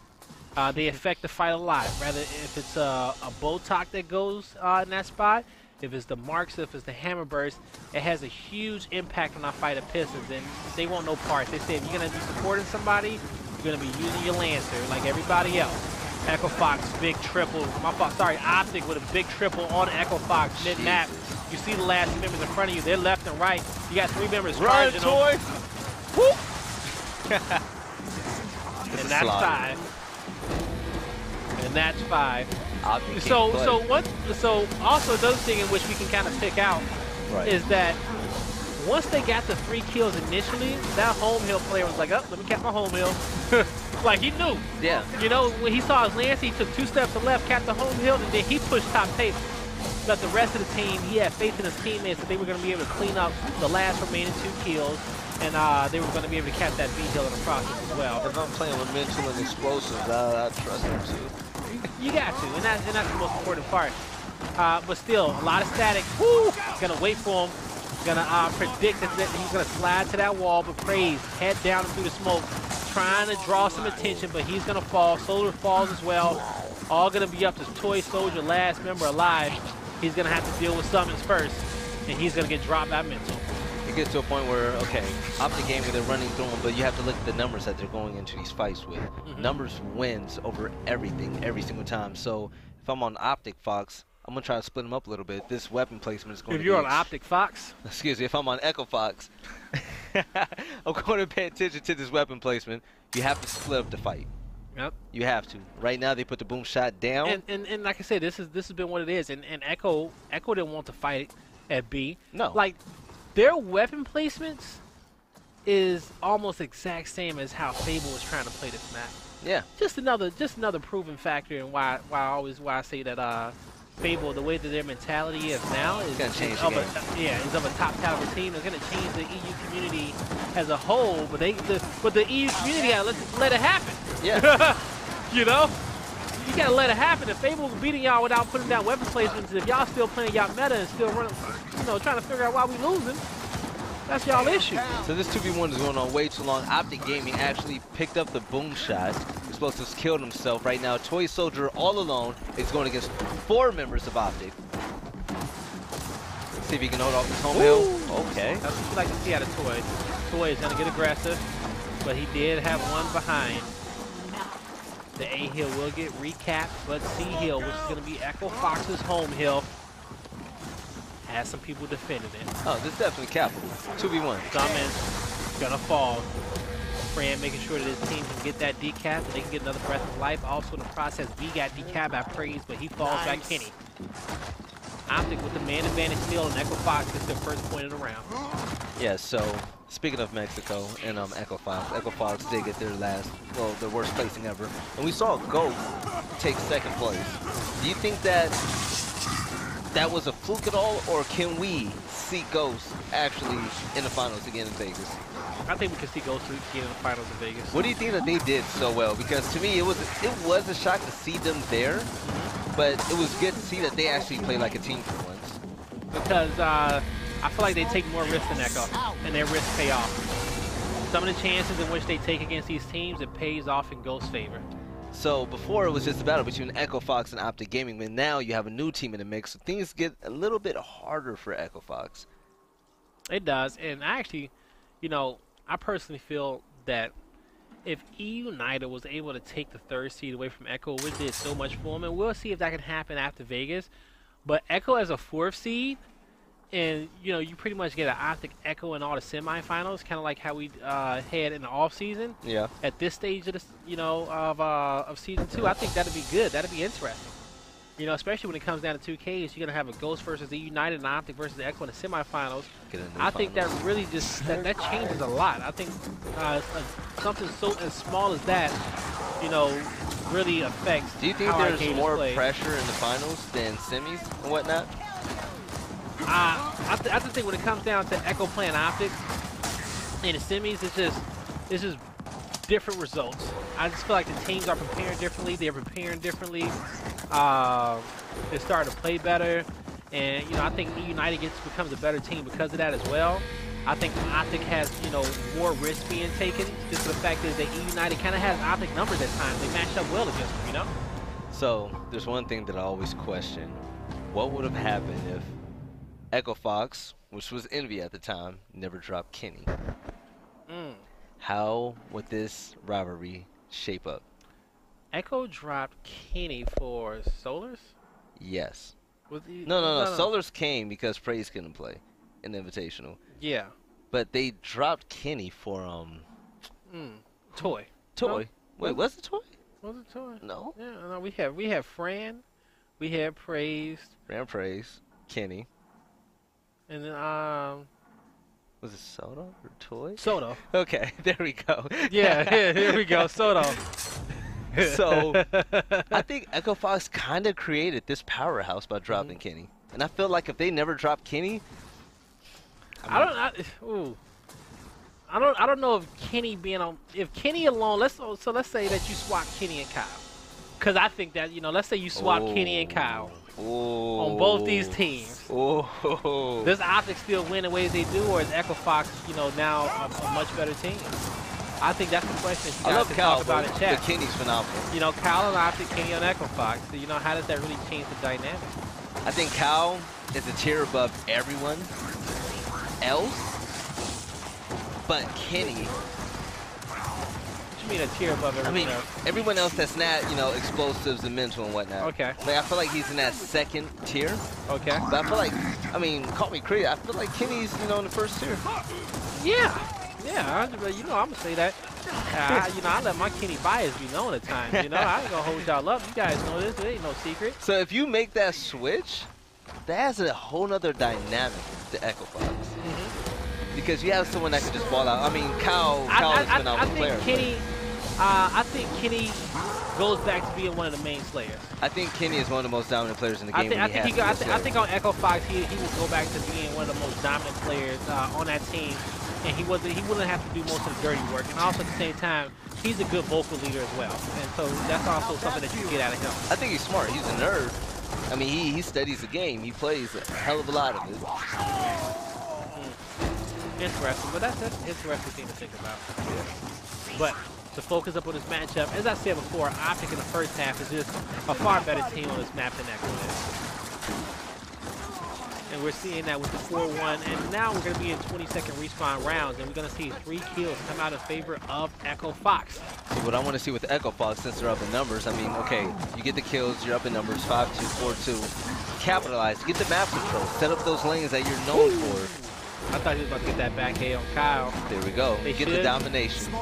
They affect the fight a lot. Rather, if it's a Botox that goes in that spot, if it's the Marks, if it's the Hammer Burst, it has a huge impact on our fight of Pistons, and they want no parts. They say if you're going to be supporting somebody, you're going to be using your Lancer like everybody else. Echofox, big triple. Optic with a big triple on Echofox mid-map. You see the last 2 members in front of you. They're left and right. You got 3 members charging them. Whoop! And that's 5. And that's 5. So also another thing in which we can kind of pick out is that once they got the 3 kills initially, that home hill player was like, oh, let me cap my home hill. Like, he knew. Yeah. You know, when he saw his Lance, he took 2 steps to left, capped the home hill, and then he pushed top table. But the rest of the team, he had faith in his teammates that they were going to be able to clean up the last remaining 2 kills, and they were going to be able to cap that B hill in the process as well. If I'm playing with mental and explosives, I trust them too. You got to, and that's the most important part. But still, a lot of static. Woo! Gonna wait for him. Gonna predict that he's gonna slide to that wall, but Praise head down through the smoke, trying to draw some attention, but he's gonna fall. Soldier falls as well. All gonna be up to Toy Soldier, last member alive. He's gonna have to deal with summons first, and he's gonna get dropped by mental. It gets to a point where, okay, Optic Gaming, they're running through them, but you have to look at the numbers that they're going into these fights with. Numbers wins over everything, every single time. So if I'm on Optic Fox, I'm going to try to split them up a little bit. This weapon placement is going to be... If you're on Optic Fox? Excuse me, if I'm on Echofox, I'm going to pay attention to this weapon placement. You have to split up the fight. Yep. You have to. Right now, they put the boom shot down. And like I said, this has been what it is. And Echo didn't want to fight at B. No. Like, their weapon placements is almost exact same as how Fable was trying to play this map. Yeah. Just another proven factor in why I say that Fable, the way that their mentality is now, is gonna change of a top caliber team. It's gonna change the EU community as a whole, but the EU community gotta let it happen. Yeah. You know, you gotta let it happen. If Fable was beating y'all without putting down weapon placements, if y'all still playing y'all meta and still running, trying to figure out why we losing, that's y'all issue. So this 2v1 is going on way too long. Optic Gaming actually picked up the boom shot. Explosives killed himself. Right now, Toy Soldier all alone is going against 4 members of Optic. Let's see if he can hold off his home hill. Okay. That's what you like to see out of Toy. Toy is going to get aggressive, but he did have one behind. The A hill will get recapped, but C hill, which is going to be Echofox's home hill, has some people defending it. Oh, this is definitely capital. 2v1. Summon, gonna fall. Fran making sure that his team can get that decap and they can get another breath of life. Also in the process, B got decapped by Praise, but he falls by Kenny. Optic with the man advantage still, and Echofox gets their first point of the round. Yeah, so speaking of Mexico and Echofox did get their their worst placing ever. And we saw GOAT take 2nd place. Do you think that that was a fluke at all, or can we see Ghost actually in the finals again in Vegas? I think we can see Ghost get in the finals in Vegas. What do you think that they did so well? Because to me, it was a shock to see them there, but it was good to see that they actually play like a team for once. Because I feel like they take more risks than Echo, and their risks pay off. Some of the chances in which they take against these teams, it pays off in Ghost's favor. So before it was just a battle between Echofox and Optic Gaming, but now you have a new team in the mix, so things get a little bit harder for Echofox. It does, and actually, you know, I personally feel that if E United was able to take the 3rd seed away from Echo, we did so much for them, and we'll see if that can happen after Vegas. But Echo as a 4th seed, and you know, you pretty much get an Optic Echo in all the semifinals, kind of like how we had in the off season. Yeah. At this stage of the, of season 2, I think that'd be good. That'd be interesting. You know, especially when it comes down to 2Ks, you're gonna have a Ghost versus E United and Optic versus Echo in the semifinals. I think that really just that changes a lot. I think something so as small as that, you know, really affects. Do you think there's more pressure in the finals than semis and whatnot? I just think when it comes down to Echo playing Optic in the semis, it's just different results. I just feel like the teams are preparing differently. They're preparing differently. They're starting to play better, and you know, I think E United becomes a better team because of that as well. I think Optic has, you know, more risk being taken. Just the fact is that E United kind of has Optic numbers at times. They match up well against them, you know. So there's one thing that I always question: what would have happened if Echofox, which was Envy at the time, never dropped Kenny? How would this rivalry shape up? Echo dropped Kenny for Solars? Yes. No. Solars came because Praise couldn't play in the Invitational. Yeah. But they dropped Kenny for Toy. Toy. No? Wait, was it Toy? Was it Toy? No. Yeah, no, we have Fran, we had Praise. Praise, Kenny. And then was it Soto or Toy? Soto. Okay, there we go. Yeah, here we go, Soto. So, I think Echofox kind of created this powerhouse by dropping Kenny. And I feel like if they never dropped Kenny, I don't know if Kenny being on, if Kenny alone, let's say that you swap Kenny and Kyle. Cuz I think that, you know, let's say you swap Kenny and Kyle on both these teams. Does Optic still win the ways they do, or is Echofox, you know, now a much better team? I think that's the question you guys can talk about in chat. But Kenny's phenomenal. You know, Kyle and Optic, Kenny on Echofox. So, you know, how does that really change the dynamic? I think Kyle is a tier above everyone else, but Kenny. What you mean a tier above everyone else? Everyone else that's not, you know, explosives and mental and whatnot. Okay. Like, I feel like he's in that 2nd tier. Okay. But I feel like, I mean, call me crazy, I feel like Kenny's, you know, in the 1st tier. Yeah. Yeah, you know, I'm going to say that. You know, I let my Kenny bias be known at times. You know, I ain't going to hold y'all up. You guys know this. It ain't no secret. So if you make that switch, that adds a whole nother dynamic to Echofox. Because you have someone that can just ball out. I mean, Kyle is a phenomenal player. I think Kenny goes back to being one of the main slayers. I think Kenny is one of the most dominant players in the game. I think on Echofox he will go back to being one of the most dominant players on that team, and he wouldn't have to do most of the dirty work. And also at the same time, he's a good vocal leader as well. And so that's also something that you get out of him. I think he's smart. He's a nerd. I mean, he studies the game. He plays a hell of a lot of it. Interesting, but that's an interesting thing to think about. But to focus up on this matchup, as I said before, Optic in the 1st half is just a far better team on this map than Echo is. And we're seeing that with the 4-1, and now we're going to be in 20-second respawn rounds, and we're going to see 3 kills come out in favor of Echofox. See, what I want to see with Echofox, since they're up in numbers, I mean, okay, you get the kills, you're up in numbers, 5-2, 4-2. Capitalize, get the map control, set up those lanes that you're known for. I thought he was about to get that back A on Kyle. There we go. Get the domination.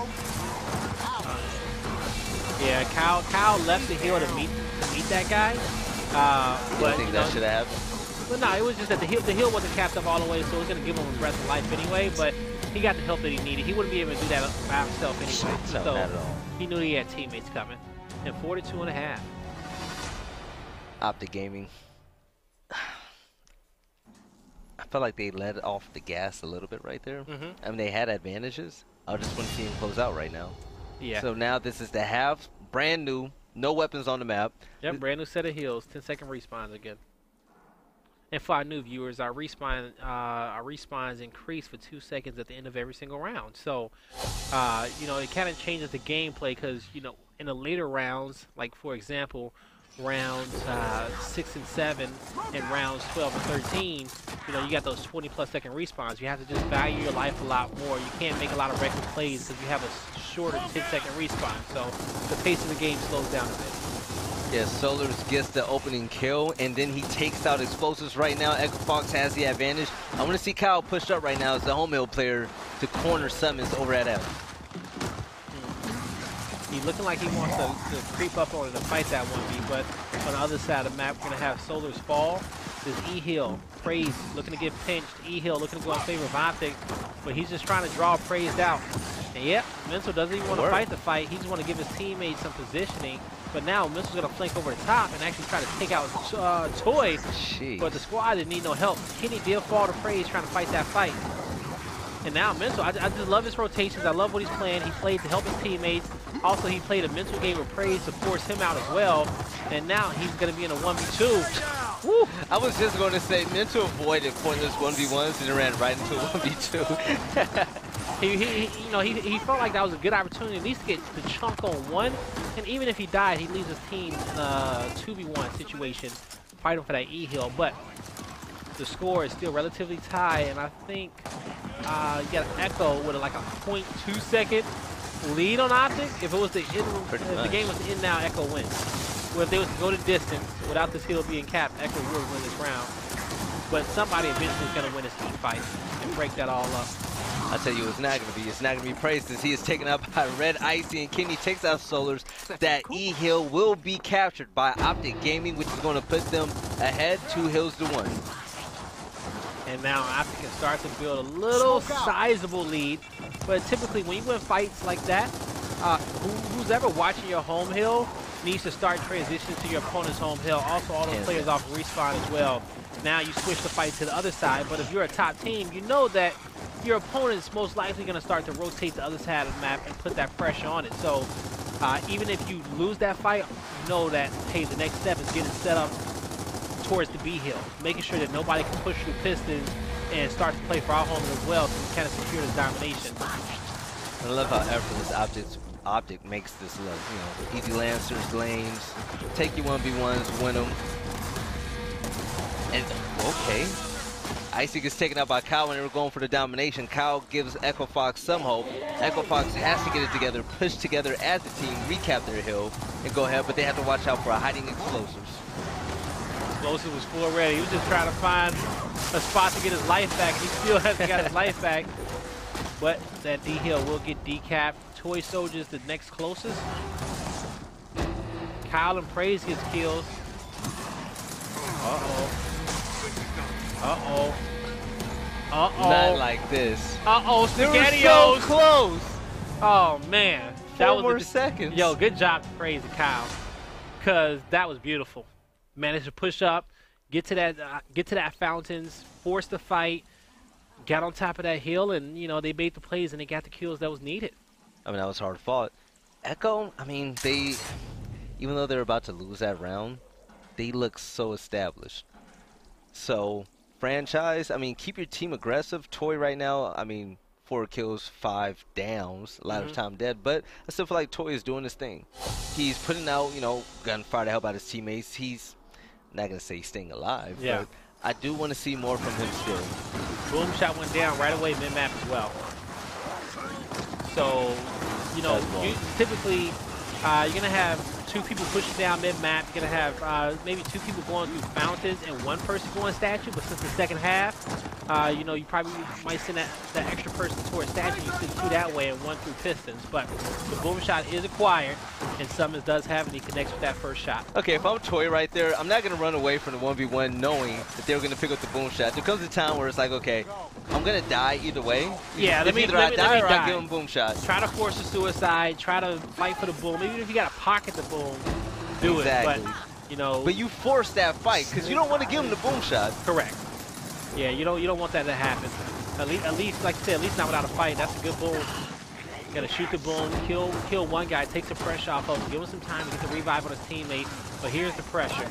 Yeah, Kyle left the hill to meet that guy. But I think that should have happened. Well, no, it was just that the hill wasn't capped up all the way, so it was going to give him a breath of life anyway. But he got the help that he needed. He wouldn't be able to do that by himself anyway. No, so not at all. He knew he had teammates coming. And 42.5. Optic Gaming. felt like they let off the gas a little bit right there. Mm-hmm. I mean, they had advantages. I just want to see him close out right now. Yeah. So now this is the half, brand new, no weapons on the map. Yep, brand new set of heals, 10-second respawns again. And for our new viewers, our respawns increase for 2 seconds at the end of every single round. So, you know, it kind of changes the gameplay because, you know, in the later rounds, like for example, rounds 6 and 7 and rounds 12 and 13, you know, you got those 20+ second respawns. You have to just value your life a lot more. You can't make a lot of reckless plays because you have a shorter 10-second respawn. So the pace of the game slows down a bit. Yeah, Solars gets the opening kill, and then he takes out explosives right now. Echofox has the advantage. I want to see Kyle pushed up right now as the home hill player to corner Summons over at L. He's looking like he wants to creep up on it and fight that 1v, but on the other side of the map, we're going to have Solars fall. There's E-Hill, Praise looking to get pinched. E-Hill looking to go in favor of Optic, but he's just trying to draw Praise out. And yep, Mental doesn't even want to fight the fight. He just want to give his teammates some positioning. But now Mental's going to flank over the top and actually try to take out Toy. Jeez. But the squad didn't need no help. Kenny did fall to Praise trying to fight that fight. And now Mental, I just love his rotations. I love what he's playing. He played to help his teammates. Also, he played a mental game with Praise to force him out as well. And now he's going to be in a 1v2. Woo! I was just going to say, Mental avoided pointless 1v1s and ran right into a 1v2. He felt like that was a good opportunity at least to get the chunk on one. And even if he died, he leaves his team in a 2v1 situation, fighting for that E-Hill. But the score is still relatively tied, and I think you got an Echo with like a 0.2 second lead on Optic. If it was the game was to end now, Echo wins. Well, if they was to go to distance without this hill being capped, Echo would win this round. But somebody eventually is going to win this team fight and break that all up. I tell you, it's not going to be. It's not going to be Praise as he is taken up by Red Icy, and Kenny takes out Solars. That E-Hill will be captured by Optic Gaming, which is going to put them ahead 2 hills to 1. And now Optic can start to build a little sizable lead. But typically, when you win fights like that, who's ever watching your home hill needs to start transitioning to your opponent's home hill. Also, all those players off respawn as well. Now you switch the fight to the other side. But if you're a top team, you know that your opponent's most likely going to start to rotate the other side of the map and put that pressure on it. So even if you lose that fight, you know that, hey, the next step is getting set up towards the B hill, making sure that nobody can push through Pistons and start to play for our home as well to kind of secure this domination. I love how effortless Optic makes this look. You know, easy lancers, lanes, take your 1v1s, win them. And okay. Icy gets taken out by Kyle when they were going for the domination. Kyle gives Echofox some hope. Echofox has to get it together, push together as a team, recap their hill, and go ahead, but they have to watch out for hiding explosives. Explosive was full ready. He was just trying to find a spot to get his life back. He still hasn't got his life back. But that D-Hill will get decapped. Toy Soldier's the next closest. Kyle and Praise gets kills. Uh-oh. Uh-oh. Uh-oh. Not like this. Uh-oh, SpaghettiOs. They were so close. Oh, man. That 4 more seconds. Yo, good job to Praise and Kyle. Because that was beautiful. Managed to push up, get to that fountains, force the fight, got on top of that hill, and, you know, they made the plays and they got the kills that was needed. I mean, that was hard fought. Echo, I mean, even though they're about to lose that round, they look so established. So, franchise, I mean, keep your team aggressive. Toy right now, I mean, 4 kills, 5 downs, a lot of time dead, but I still feel like Toy is doing his thing. He's putting out, you know, gunfire to help out his teammates. He's not going to say he's staying alive, but I do want to see more from him still. Boom shot went down right away mid-map as well. So, you know, typically you're going to have 2 people pushing down mid-map. You're going to have maybe 2 people going through fountains and 1 person going statue, but since the second half, you know, you probably might send that extra person towards statue. You send 2 that way and 1 through pistons. But the boom shot is acquired, and Summons does have it. He connects with that first shot. Okay, if I'm Toy right there, I'm not going to run away from the 1v1 knowing that they're going to pick up the boom shot. There comes a time where it's like, okay, I'm going to die either way. Yeah, either I die or I give him boom shot. Try to force a suicide. Try to fight for the boom. Even if you got to pocket the boom, do it. But, you know. But you force that fight because you don't want to give him the boom shot. Correct. Yeah, you don't want that to happen. At least, like I said, at least not without a fight. That's a good boom. Got to shoot the boom, kill one guy, take the pressure off of him, give him some time to get the revive on his teammate. But here's the pressure.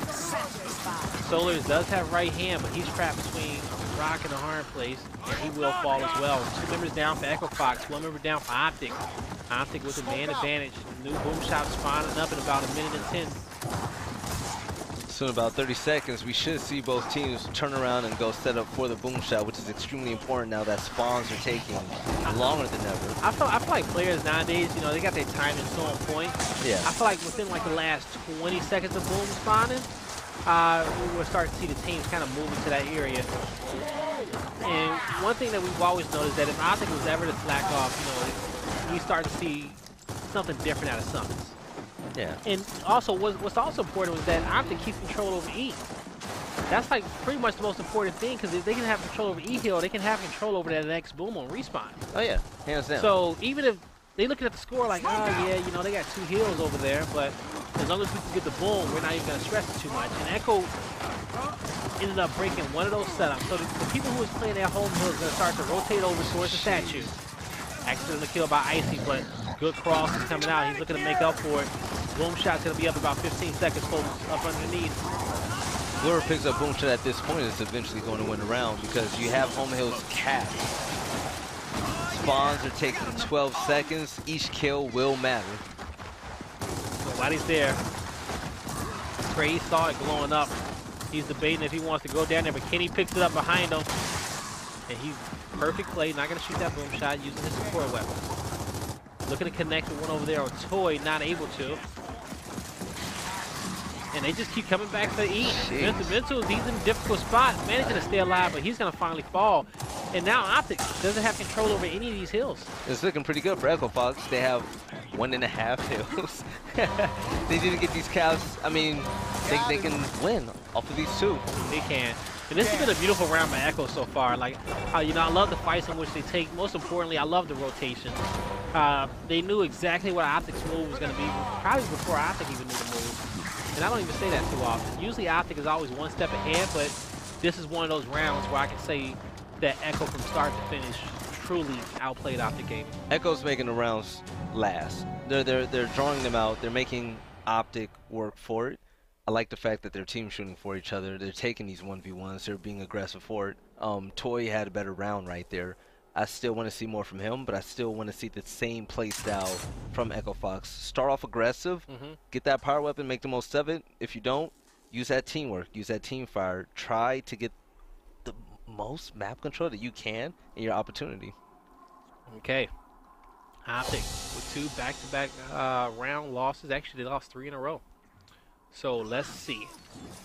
Solars does have right hand, but he's trapped between a rock and a hard place, and he will fall as well. 2 members down for Echofox, 1 member down for Optic. Optic with a man advantage. New boom shot spawning up in about 1 minute and 10. So in about 30 seconds, we should see both teams turn around and go set up for the boom shot, which is extremely important now that spawns are taking longer than ever. I feel like players nowadays, you know, they got their timing so on point. Yeah. I feel like within like the last 20 seconds of boom spawning, we will start to see the teams kind of move into that area. And one thing that we've always noticed that if Optic was ever to slack off, you know, you start to see something different out of summons. Yeah. And also, what's also important was that Optic keeps control over E. That's like pretty much the most important thing, because if they can have control over E heal, they can have control over that next boom on respawn. Oh yeah, hands down. So even if they looking at the score like, oh yeah, you know, they got 2 heals over there, but as long as we can get the boom, we're not even gonna stress it too much. And Echo ended up breaking one of those setups. So the people who was playing their home hill is gonna start to rotate over towards the statue. Accidentally killed by Icy, but good cross is coming out. He's looking to make up for it. Boom shot's gonna be up about 15 seconds, folks, up underneath. Whoever picks up boom shot at this point is eventually going to win the round, because you have home hills capped. Spawns are taking 12 seconds. Each kill will matter. Nobody's there. Trey saw it glowing up. He's debating if he wants to go down there, but Kenny picks it up behind him. And he's perfect play, not gonna shoot that boom shot using his support weapon. Looking to connect with one over there on Toy, not able to. And they just keep coming back to E. Mental, he's in a difficult spot, managing to stay alive, but he's gonna finally fall. And now Optic doesn't have control over any of these hills. It's looking pretty good for Echofox. They have 1.5 hills. They need to get these cows. I mean, they can win off of these 2. They can. And this has been a beautiful round by Echo so far. Like, you know, I love the fights in which they take. Most importantly, I love the rotation. They knew exactly what Optic's move was going to be, probably before Optic even knew the move. And I don't even say that too often. Usually Optic is always 1 step ahead, but this is one of those rounds where I can say that Echo from start to finish truly outplayed Optic game. Echo's making the rounds last. They're drawing them out. They're making Optic work for it. I like the fact that they're team shooting for each other. They're taking these 1v1s. They're being aggressive for it. Toy had a better round right there. I still want to see more from him, but I still want to see the same play style from Echofox. Start off aggressive, get that power weapon, make the most of it. If you don't, use that teamwork, use that team fire. Try to get the most map control that you can in your opportunity. Okay. Optic with 2 back-to-back round losses. Actually, they lost 3 in a row. So let's see.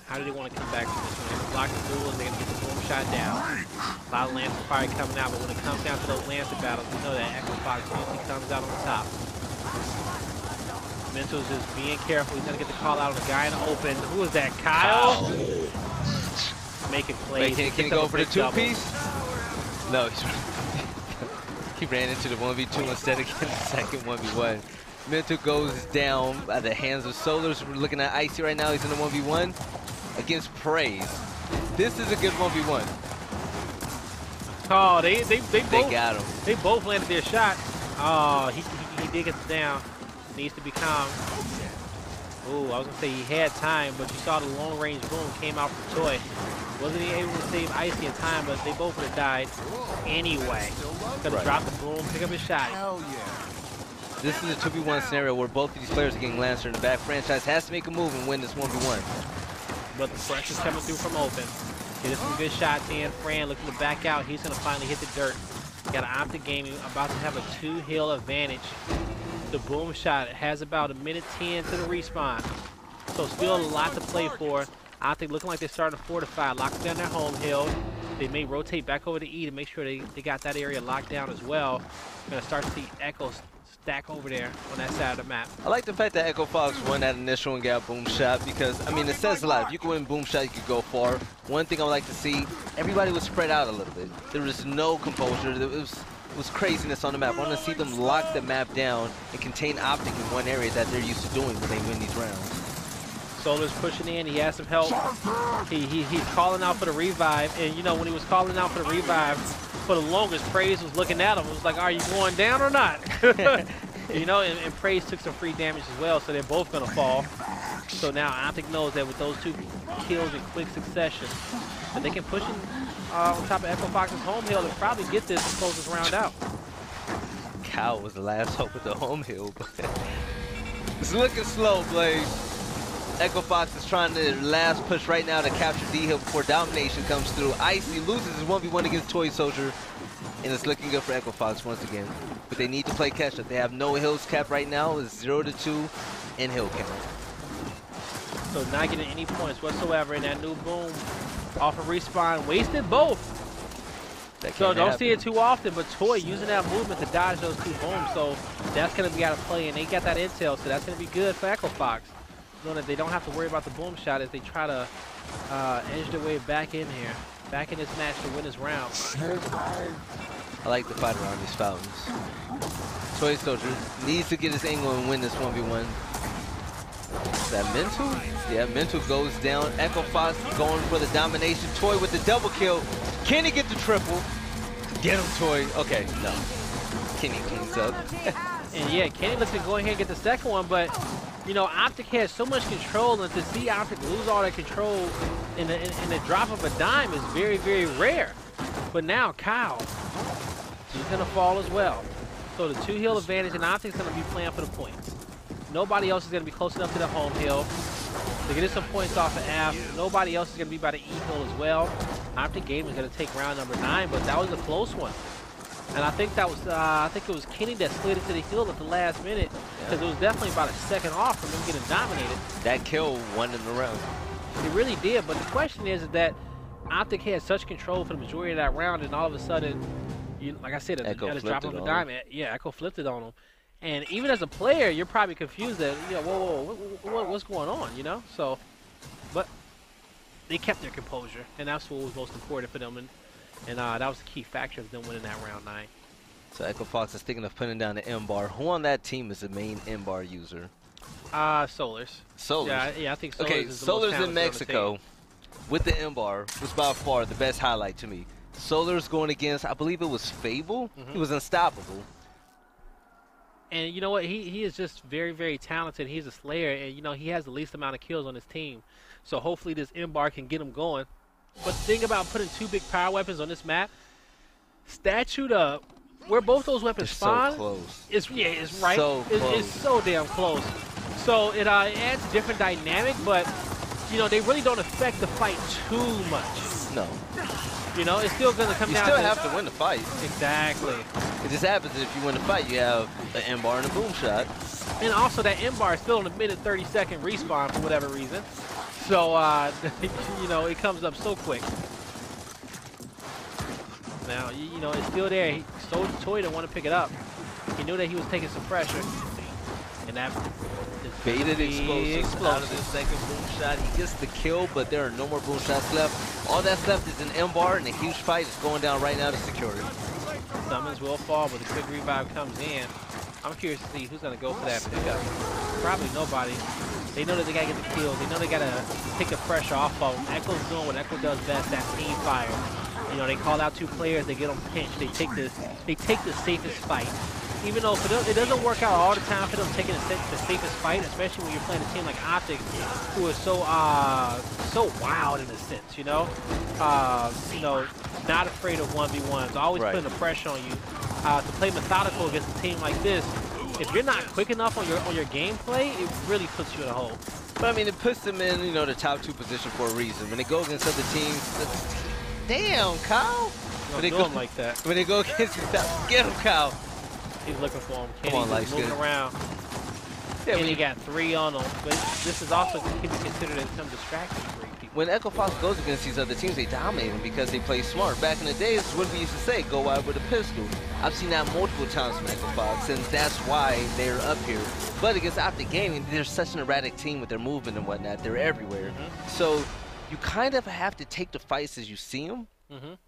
How do they want to come back from this one? They're going to block the duel and they're going to get the boom shot down. A lot of Lancer fire coming out, but when it comes down to those Lancer battles, we know that Echofox usually comes out on top. Mental's just being careful. He's going to get the call out on the guy in the open. Who is that? Kyle? Making plays. Wait, can he go for the 2-piece? No, he ran into the 1v2 instead of getting the second 1v1. Mental goes down by the hands of Solars. We're looking at Icy right now. He's in the 1v1 against Praise. This is a good 1v1. Oh, they both got him. They both landed their shot. Oh, he did get down. Needs to be calm. Ooh, I was gonna say he had time, but you saw the long range boom came out from Toy. Wasn't he able to save Icy in time, but they both would have died anyway. Gonna drop the boom, pick up his shot. Hell yeah. This is a 2v1 scenario where both of these players are getting Lancer in the back. Franchise has to make a move and win this 1v1. But the pressure's coming through from open. Getting some good shots in. Fran looking to back out. He's going to finally hit the dirt. Got an Optic gaming about to have a 2-hill advantage. The boom shot has about 1 minute 10 to the respawn. So still a lot to play for. Optic looking like they're starting to fortify, locking down their home hill. They may rotate back over to E to make sure they got that area locked down as well. Going to start to see Echoes stack over there on that side of the map. I like the fact that Echofox won that initial and got boom shot, because I mean it says a lot. If you can win boom shot, you could go far. One thing I would like to see, everybody was spread out a little bit. There was no composure. It was craziness on the map. I want to see them lock the map down and contain Optic in one area that they're used to doing when they win these rounds. Solar's pushing in. He has some help. He's calling out for the revive. And, you know, when he was calling out for the revive, for the longest, Praise was looking at him. It was like, are you going down or not? You know, and Praise took some free damage as well, so they're both going to fall. So now Optic knows that with those 2 kills in quick succession, that they can push him on top of Echofox's home hill and probably get this and close this round out. Cal was the last hope at the home hill, but it's looking slow, Blaze. Echofox is trying to last push right now to capture D-Hill before domination comes through. Icy loses his 1v1 against Toy Soldier, and it's looking good for Echofox once again. But they need to play catch up. They have no hills cap right now. It's 0-2 in hill count. So not getting any points whatsoever in that new boom off of respawn. Wasted both. So don't see it too often, but Toy using that movement to dodge those 2 booms. So that's going to be out of play, and they got that intel, so that's going to be good for Echofox. Knowing that they don't have to worry about the boom shot as they try to edge their way back in here. Back in this match to win this round. I like the fight around these fountains. Toy Soldier needs to get his angle and win this 1v1. Is that mental? Yeah, mental goes down. Echofox going for the domination. Toy with the double kill. Can he get the triple? Get him, Toy. Okay, no. Kenny cleans up. And yeah, Kenny looks to go ahead and get the second one, but you know, Optic has so much control, and to see Optic lose all that control in the drop of a dime is very, very rare. But now Kyle, he's gonna fall as well. So the 2 hill advantage, and Optic's gonna be playing for the points. Nobody else is gonna be close enough to the home hill to get some points off of F. Nobody else is gonna be by the E hill as well. Optic Game is gonna take round number 9, but that was a close one. And I think that was, I think it was Kenny that slid into the hill at the last minute, because it was definitely about a second off from him getting dominated. That kill won in the round. It really did, but the question is that Optic had such control for the majority of that round, and all of a sudden, like I said, at a drop of a dime, yeah, Echo flipped it on him. And even as a player, you're probably confused that, you know, whoa, what's going on, you know? So, but they kept their composure, and that's what was most important for them. And that was the key factor of them winning that round 9. So Echofox is thinking of putting down the M-bar. Who on that team is the main M-bar user? Solars. Solars? Yeah, I think Solars okay, is the Solars most in Mexico with the M-bar was by far the best highlight to me. Solars going against, I believe it was Fable. He was unstoppable. And you know what? He is just very, very talented. He's a slayer, and you know he has the least amount of kills on his team. So hopefully this M-bar can get him going. But the thing about putting 2 big power weapons on this map, statute up where both those weapons spawn, so close. It's right. So close. It's so damn close. So it adds a different dynamic, but you know they really don't affect the fight too much. No. You know, it's still gonna come down. You still have to win the fight. Exactly. It just happens if you win the fight, you have an M-bar and a boom shot. And also that M-bar is still in a minute 30-second respawn for whatever reason. So, you know, it comes up so quick. Now, you know, it's still there. Toy didn't want to pick it up. He knew that he was taking some pressure. And that baited explosive out of the second boom shot. He gets the kill, but there are no more boom shots left. All that's left is an M-bar, and a huge fight is going down right now to secure it. Summons will fall, but the quick revive comes in. I'm curious to see who's going to go for that pickup. Probably nobody. They know that they got to get the kills. They know they got to take the pressure off of them. Echo's doing what Echo does best, that team fire. You know, they call out 2 players, they get them pinched, they take the safest fight. Even though for them, it doesn't work out all the time for them taking the safest fight, especially when you're playing a team like Optic, who is so wild in a sense, you know? You know, not afraid of 1v1s, always putting the pressure on you. To play methodical against a team like this, if you're not quick enough on your gameplay, it really puts you in a hole. But I mean, it puts them in, you know, the top 2 position for a reason. When they go against other teams, damn, Kyle. When they go like that. When they go against the top, get him, Kyle. He's looking for him. Come on, Kenny's moving around. Yeah, and he got 3 on him. But this is also can be considered as some distraction for people. When Echofox goes against these other teams, they dominate them because they play smart. Back in the days, what we used to say, go out with a pistol. I've seen that multiple times from Echofox, and that's why they're up here. But against Optic Gaming, they're such an erratic team with their movement and whatnot. They're everywhere. So you kind of have to take the fights as you see them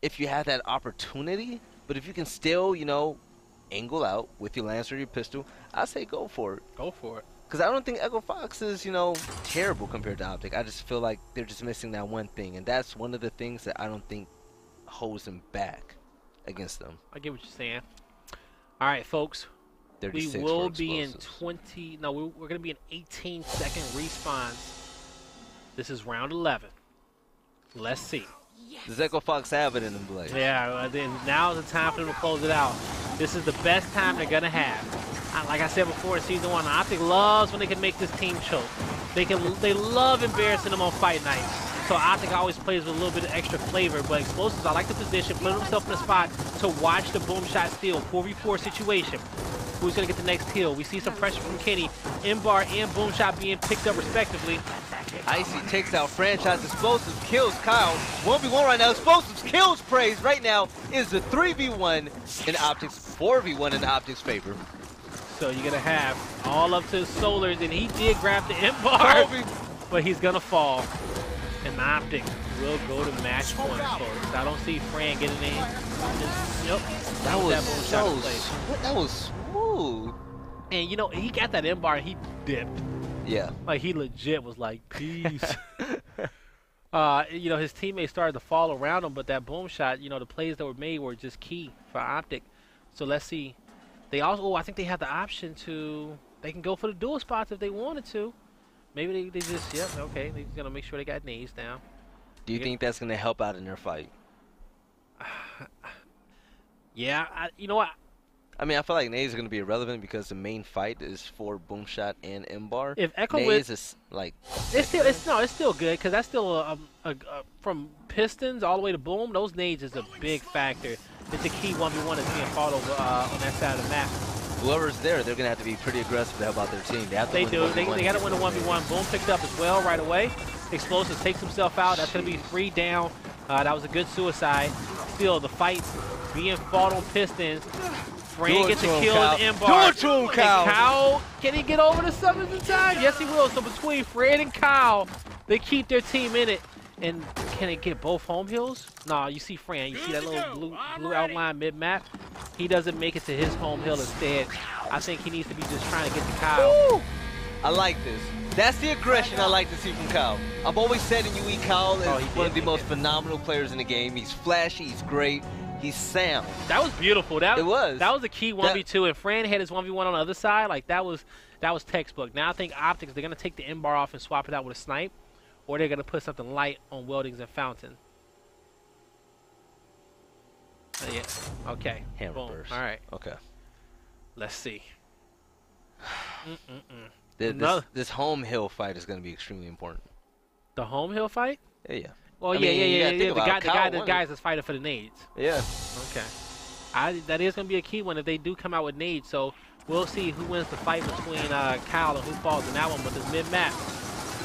if you have that opportunity. But if you can still, you know, angle out with your Lancer or your pistol, I say go for it. Go for it. Because I don't think Echofox is, you know, terrible compared to Optic. I just feel like they're just missing that one thing, and that's one of the things that I don't think holds them back against them. I get what you're saying. All right, folks. We will be in 20. No, we're going to be in 18-second respawns. This is round 11. Let's see. Does Echofox have it in them, Blade? Yeah, then now is the time for them to close it out. This is the best time they're going to have. Like I said before in Season 1, Optic loves when they can make this team choke. They love embarrassing them on fight night. So Optic always plays with a little bit of extra flavor. But Explosives, I like the position, put himself in a spot to watch the boom shot steal. 4v4 situation. Who's going to get the next kill? We see some pressure from Kenny. M-Bar and boom shot being picked up respectively. Icy takes out Franchise. Explosives kills Kyle. 1v1 right now. Explosives kills Praise. Right now is the 3v1 in Optic's 4v1 in Optic's favor. So you're going to have all up to Solars, and he did grab the M-Bar, but he's going to fall. And Optic will go to match point, folks. I don't see Fran getting in. Yep. That was smooth. And, you know, he got that M-Bar, he dipped. Yeah. Like, he legit was like, peace. You know, his teammates started to fall around him, but that boom shot, you know, the plays that were made were just key for Optic. So let's see. They also, I think they have the option to, they can go for the dual spots if they wanted to. Maybe they just, yep, okay, they're going to make sure they got nades down. Do you think that's going to help out in their fight? Yeah, you know what? I mean, I feel like nades are going to be irrelevant because the main fight is for boom shot and M-Bar. If Echo nades is like, it's still good because that's still from pistons all the way to boom. Those nades is a big factor. It's a key 1v1 that's being fought over on that side of the map. Whoever's there, they're going to have to be pretty aggressive to help out their team. They have to They win do. the They got to win a 1v1. Boom picked up as well right away. Explosive takes himself out. That's going to be 3 down. That was a good suicide. Still, the fight being fought on pistons. Fran gets a kill in M-Bar. Do it to him, Kyle. Kyle, can he get over the summons in time? Yes, he will. So between Fred and Kyle, they keep their team in it. And can they get both home hills? No, you see Fran. You see that little blue outline mid-map? He doesn't make it to his home hill instead. I think he needs to be just trying to get to Kyle. Woo! I like this. That's the aggression I like to see from Kyle. I've always said in UE, Kyle is one of the most phenomenal players in the game. He's flashy, he's great, he's sound. That was beautiful. It was. That was a key 1v2, and Fran had his 1v1 on the other side. Like, that was textbook. Now I think Optics, they're going to take the M-Bar off and swap it out with a snipe, or they're going to put something light on Weldings and Fountain. Yeah. Okay. Hammer burst. All right. Okay. Let's see. This home hill fight is going to be extremely important. The home hill fight? Yeah. Well, I mean, The guys that's fighting for the nades. Yeah. Okay. That is going to be a key one if they do come out with nades. So we'll see who wins the fight between Kyle and who falls in that one. But this mid-map,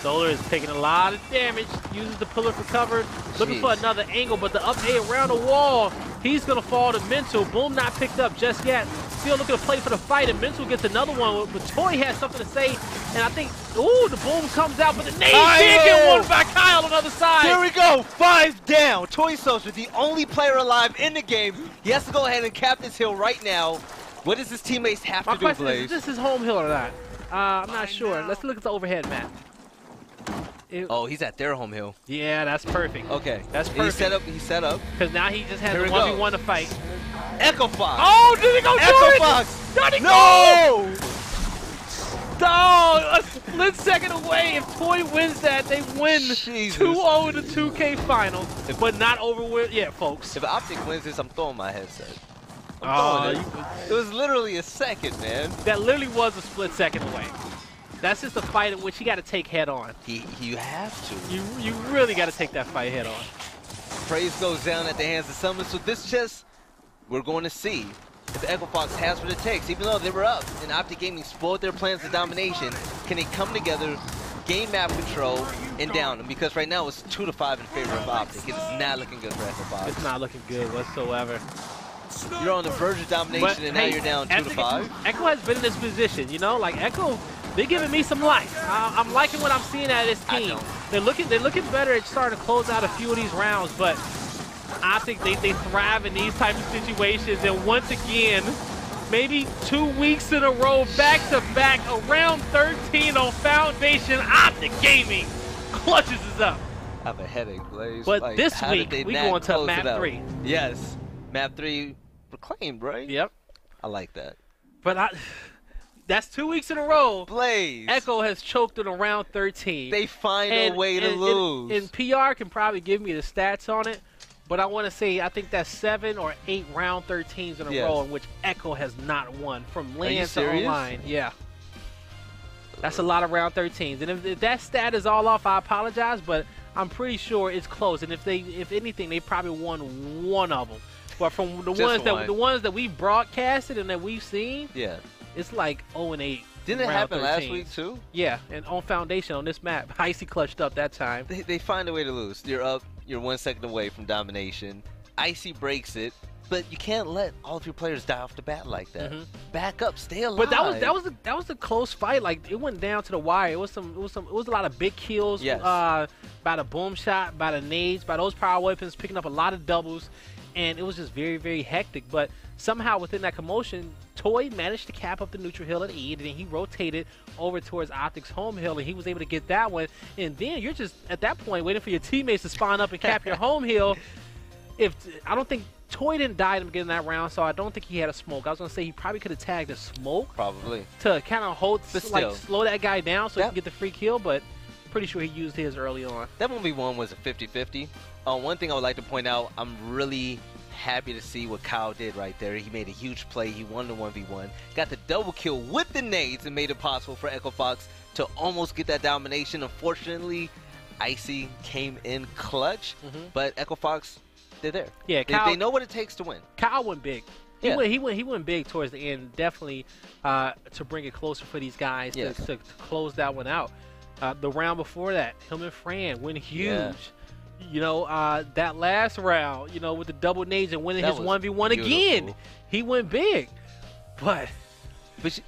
Solar is taking a lot of damage. Uses the pillar for cover. Looking for another angle, but the up A around the wall. He's going to fall to Mental. Boom not picked up just yet. Still looking to play for the fight, and Mental gets another one. But Toy has something to say, and I think, ooh, the boom comes out, but the nade did get one by Kyle on the other side. Here we go, 5 down. Toy Soldier, the only player alive in the game. He has to go ahead and cap this hill right now. What does his teammates have to do, Blaze? My question is this his home hill or not? I'm not sure. Let's look at the overhead map. Oh, he's at their home hill. Yeah, that's perfect. Okay. That's perfect. He's set up. Because now he just has a 1v1 to fight. Echofox. Oh, did he go Echofox. Did he No! Oh, a split second away. If Toy wins that, they win 2-0 the 2K finals. But not over with yet, folks. If Optic wins this, I'm throwing my headset. It was literally a second, man. That literally was a split second away. That's just a fight in which you got to take head on. You have to. You really got to take that fight head on. Praise goes down at the hands of Summon. So this just, we're going to see if Echofox has what it takes. Even though they were up and Optic Gaming spoiled their plans of domination, can they come together, gain map control, and down them? Because right now it's 2-5 in favor of Optic. It is not looking good for Echofox. It's not looking good whatsoever. You're on the verge of domination, and now you're down 2-5. Echo has been in this position, you know, like Echo. They're giving me some life. I'm liking what I'm seeing out of this team. They're looking better at starting to close out a few of these rounds, but I think they thrive in these type of situations. And once again, maybe 2 weeks in a row, back-to-back, around 13 on Foundation. Optic Gaming clutches us up. I have a headache, Blaze. But like, this how week, did they we not going to close map it out? 3. Yes. Map 3 reclaimed, right? Yep. I like that. But that's 2 weeks in a row. Blaze. Echo has choked in around 13. They find a way to lose. And PR can probably give me the stats on it, but I want to say I think that's 7 or 8 round 13s in a row in which Echo has not won from land to online. Yeah. That's a lot of round 13s. And if that stat is all off, I apologize, but I'm pretty sure it's close. And if anything, they probably won one of them. But from the ones that we broadcasted and that we've seen, it's like 0-8. Didn't it happen last week too? Yeah, and on Foundation on this map, Icy clutched up that time. They find a way to lose. You're up. You're 1 second away from domination. Icy breaks it, but you can't let all of your players die off the bat like that. Back up, stay alive. But that was a close fight. Like it went down to the wire. It was a lot of big kills. By the boom shot, by the nades, by those power weapons, picking up a lot of doubles. And it was just very, very hectic. But somehow within that commotion, Toy managed to cap up the neutral hill at E, and then he rotated over towards Optic's home hill, and he was able to get that one. And then you're just, at that point, waiting for your teammates to spawn up and cap your home hill. I don't think Toy didn't die at the beginning of that round, so I don't think he had a smoke. I was going to say he probably could have tagged a smoke. Probably. To kind of slow that guy down so he can get the free kill, but pretty sure he used his early on. That 1v1 was a 50-50. One thing I would like to point out, I'm really happy to see what Kyle did right there. He made a huge play. He won the 1v1. Got the double kill with the nades and made it possible for Echofox to almost get that domination. Unfortunately, Icy came in clutch, but Echofox, they're there. Yeah, they know what it takes to win. Kyle went big. He went big towards the end, definitely to bring it closer for these guys to close that one out. The round before that, him and Fran went huge. Yeah. You know, that last round, you know, with the double nades and winning his 1v1 again, he went big. But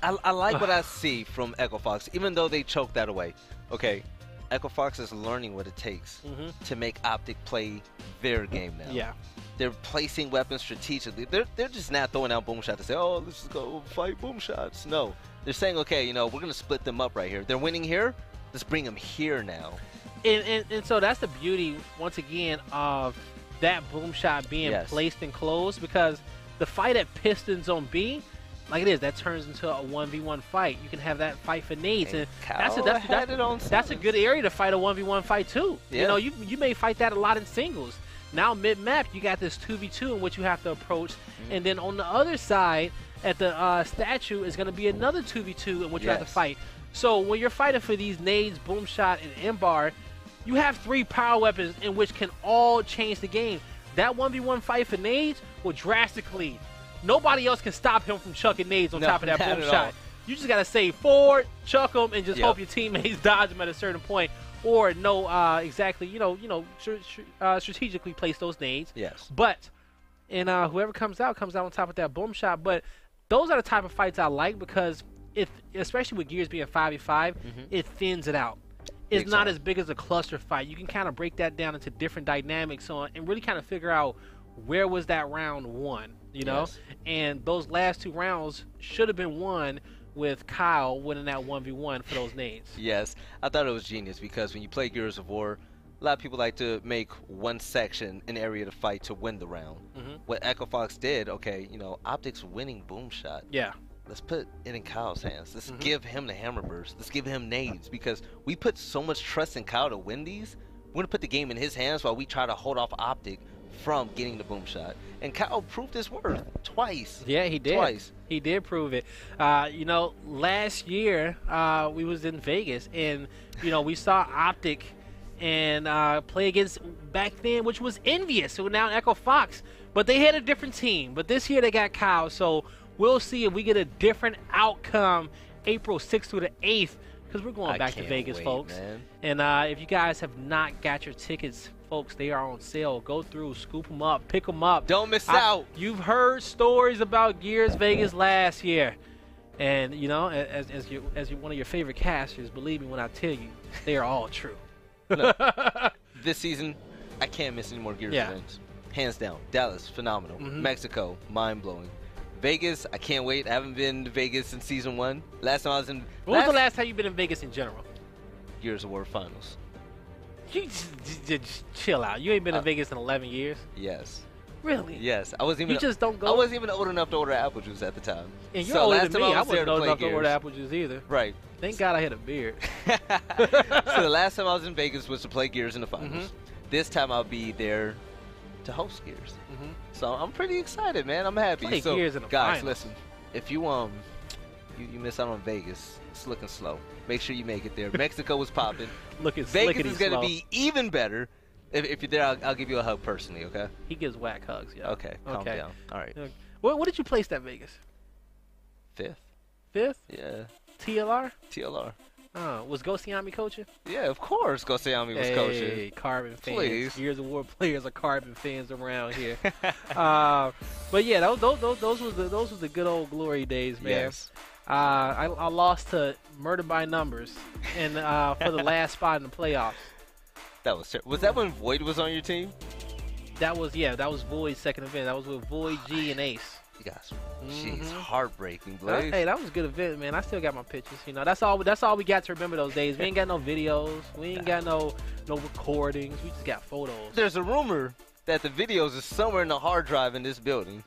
I like what I see from Echofox, even though they choked that away. Okay, Echofox is learning what it takes to make Optic play their game now. Yeah. They're placing weapons strategically. They're just not throwing out boom shots to say, oh, let's just go fight boom shots. No, they're saying, okay, you know, we're going to split them up right here. They're winning here. Let's bring them here now. And so that's the beauty, once again, of that boom shot being placed and closed, because the fight at Pistons on B, like it is, that turns into a 1v1 fight. You can have that fight for nades, and that's a good area to fight a 1v1 fight too. You know, you may fight that a lot in singles. Now mid-map, you got this 2v2 in which you have to approach, and then on the other side, at the statue, is going to be another 2v2 in which you have to fight. So when you're fighting for these nades, boom shot, and M-bar, you have 3 power weapons in which can all change the game. That 1v1 fight for nades will drastically, nobody else can stop him from chucking nades on top of that boom shot. You just got to say forward, chuck them, and just hope your teammates dodge them at a certain point, or know exactly, strategically place those nades. Yes. But, and whoever comes out on top of that boom shot. But those are the type of fights I like, because especially with Gears being 5v5, it thins it out. It's not as big as a cluster fight. You can kind of break that down into different dynamics and really kind of figure out where was that round won, you know? And those last 2 rounds should have been won with Kyle winning that 1v1 for those nades. Yes, I thought it was genius, because when you play Gears of War, a lot of people like to make one section an area to fight to win the round. What Echofox did, okay, you know, Optic's winning boom shot. Yeah. Let's put it in Kyle's hands. Let's give him the hammer burst. Let's give him nades, because we put so much trust in Kyle to win these. We're going to put the game in his hands while we try to hold off Optic from getting the boom shot. And Kyle proved his worth twice. Yeah, he did. Twice. He did prove it. You know, last year we was in Vegas, and, you know, we saw Optic and play against back then, which was envious. So now Echofox, but they had a different team. But this year they got Kyle, so we'll see if we get a different outcome April 6th through the 8th, because we're going back to Vegas, folks. Man. And if you guys have not got your tickets, folks, they are on sale. Go through, scoop them up, pick them up. Don't miss out. You've heard stories about Gears Vegas last year. And, you know, as you're one of your favorite casters, believe me when I tell you, they are all true. Look, this season, I can't miss any more Gears events. Hands down. Dallas, phenomenal. Mexico, mind-blowing. Vegas, I can't wait. I haven't been to Vegas since season 1. Last time I was in. When was the last time you've been in Vegas in general? Gears of War Finals. You just chill out. You ain't been in Vegas in 11 years. Yes. Really? Yes. I wasn't even. You just don't go. I wasn't even old enough to order apple juice at the time. And you're so older last than time me. I was there wasn't old play enough to order Gears. apple juice either. Right. Thank God I had a beard. So the last time I was in Vegas was to play Gears in the finals. This time I'll be there to host Gears. So I'm pretty excited, man. I'm happy. Play so Gears in the guys, finals. listen. If you you miss out on Vegas, it's looking slow. Make sure you make it there. Mexico was popping. Vegas is going to be even better. If you're there, I'll give you a hug personally, okay? He gives whack hugs, yeah. Okay, calm down. All right. What did you place at Vegas? 5th. 5th? Yeah. TLR? TLR. Oh, was Ghosty coaching? Yeah, of course Ghosty was coaching. Hey, Carbon fans. Please. Gears of War players are Carbon fans around here. But yeah, those was the good old glory days, man. Yes. I lost to Murder by Numbers and for the last spot in the playoffs. That was terrible. Was that when Void was on your team? That was Void's second event. That was with Void, G, and Ace. You guys, jeez, heartbreaking, Blaze. Hey, that was a good event, man. I still got my pictures. You know, that's all we got to remember those days. We ain't got no videos. We ain't got no recordings. We just got photos. There's a rumor that the videos is somewhere in the hard drive in this building.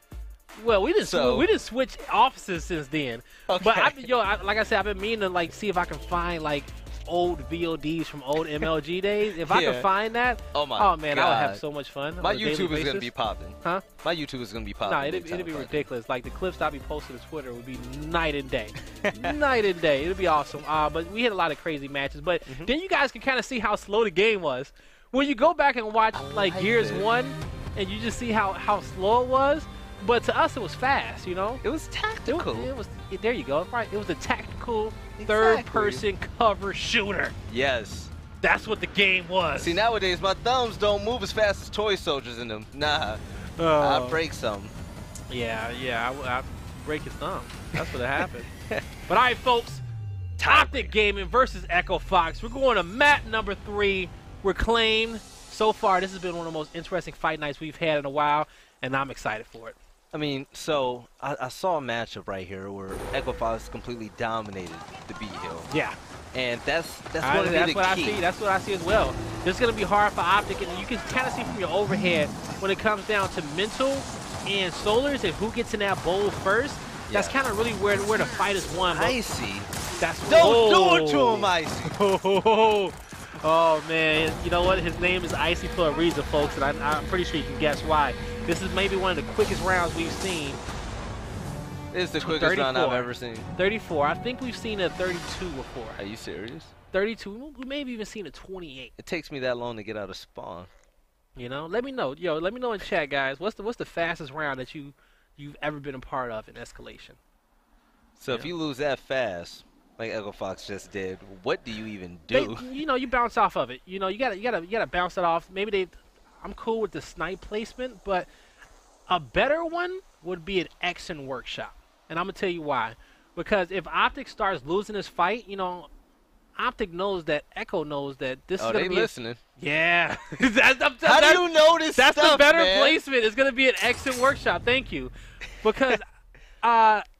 Well, we didn't switch offices since then. Okay. But like I said, I've been meaning to see if I can find old VODs from old MLG days. If I can find that, oh man, I would have so much fun. My YouTube is gonna be popping. Huh? My YouTube is gonna be popping. Nah, it'd be ridiculous. Like the clips I'll be posting to Twitter would be night and day, night and day. It'd be awesome. But we had a lot of crazy matches. But then you guys can kind of see how slow the game was when you go back and watch Gears 1, and you just see how slow it was. But to us, it was fast, you know? It was tactical. There you go. Right. It was a tactical third-person cover shooter. Yes. That's what the game was. See, nowadays, my thumbs don't move as fast as toy soldiers in them. Nah. I break some. Yeah. I break his thumb. That's what happened. But all right, folks. Optic Gaming versus Echofox. We're going to map number 3. Reclaimed. So far, this has been one of the most interesting fight nights we've had in a while, and I'm excited for it. I mean, so I saw a matchup right here where Echofox completely dominated the B Hill. Yeah. And that's going to be the key. That's what I see as well. This is going to be hard for Optic, and you can kind of see from your overhead when it comes down to mental and solars and who gets in that bowl first. Yeah. That's kind of really where the fight is won. Icy. Don't do it to him, Icy. Oh, man. You know what? His name is Icy for a reason, folks, and I'm pretty sure you can guess why. This is maybe one of the quickest rounds we've seen. It's the quickest round I've ever seen. 34. I think we've seen a 32 before. Are you serious? 32. We maybe even seen a 28. It takes me that long to get out of spawn. You know? Let me know. Let me know in chat, guys. What's the fastest round that you've ever been a part of in Escalation? So if you lose that fast, like Echofox just did, what do you even do? You bounce off of it. You gotta bounce it off. Maybe I'm cool with the snipe placement, but a better one would be an Exen workshop. And I'm going to tell you why. Because if Optic starts losing this fight, Optic knows that Echo knows that this is going to be... listening. Yeah. How do you know this That's stuff, the better man? placement. It's going to be an Exen workshop. Thank you. Because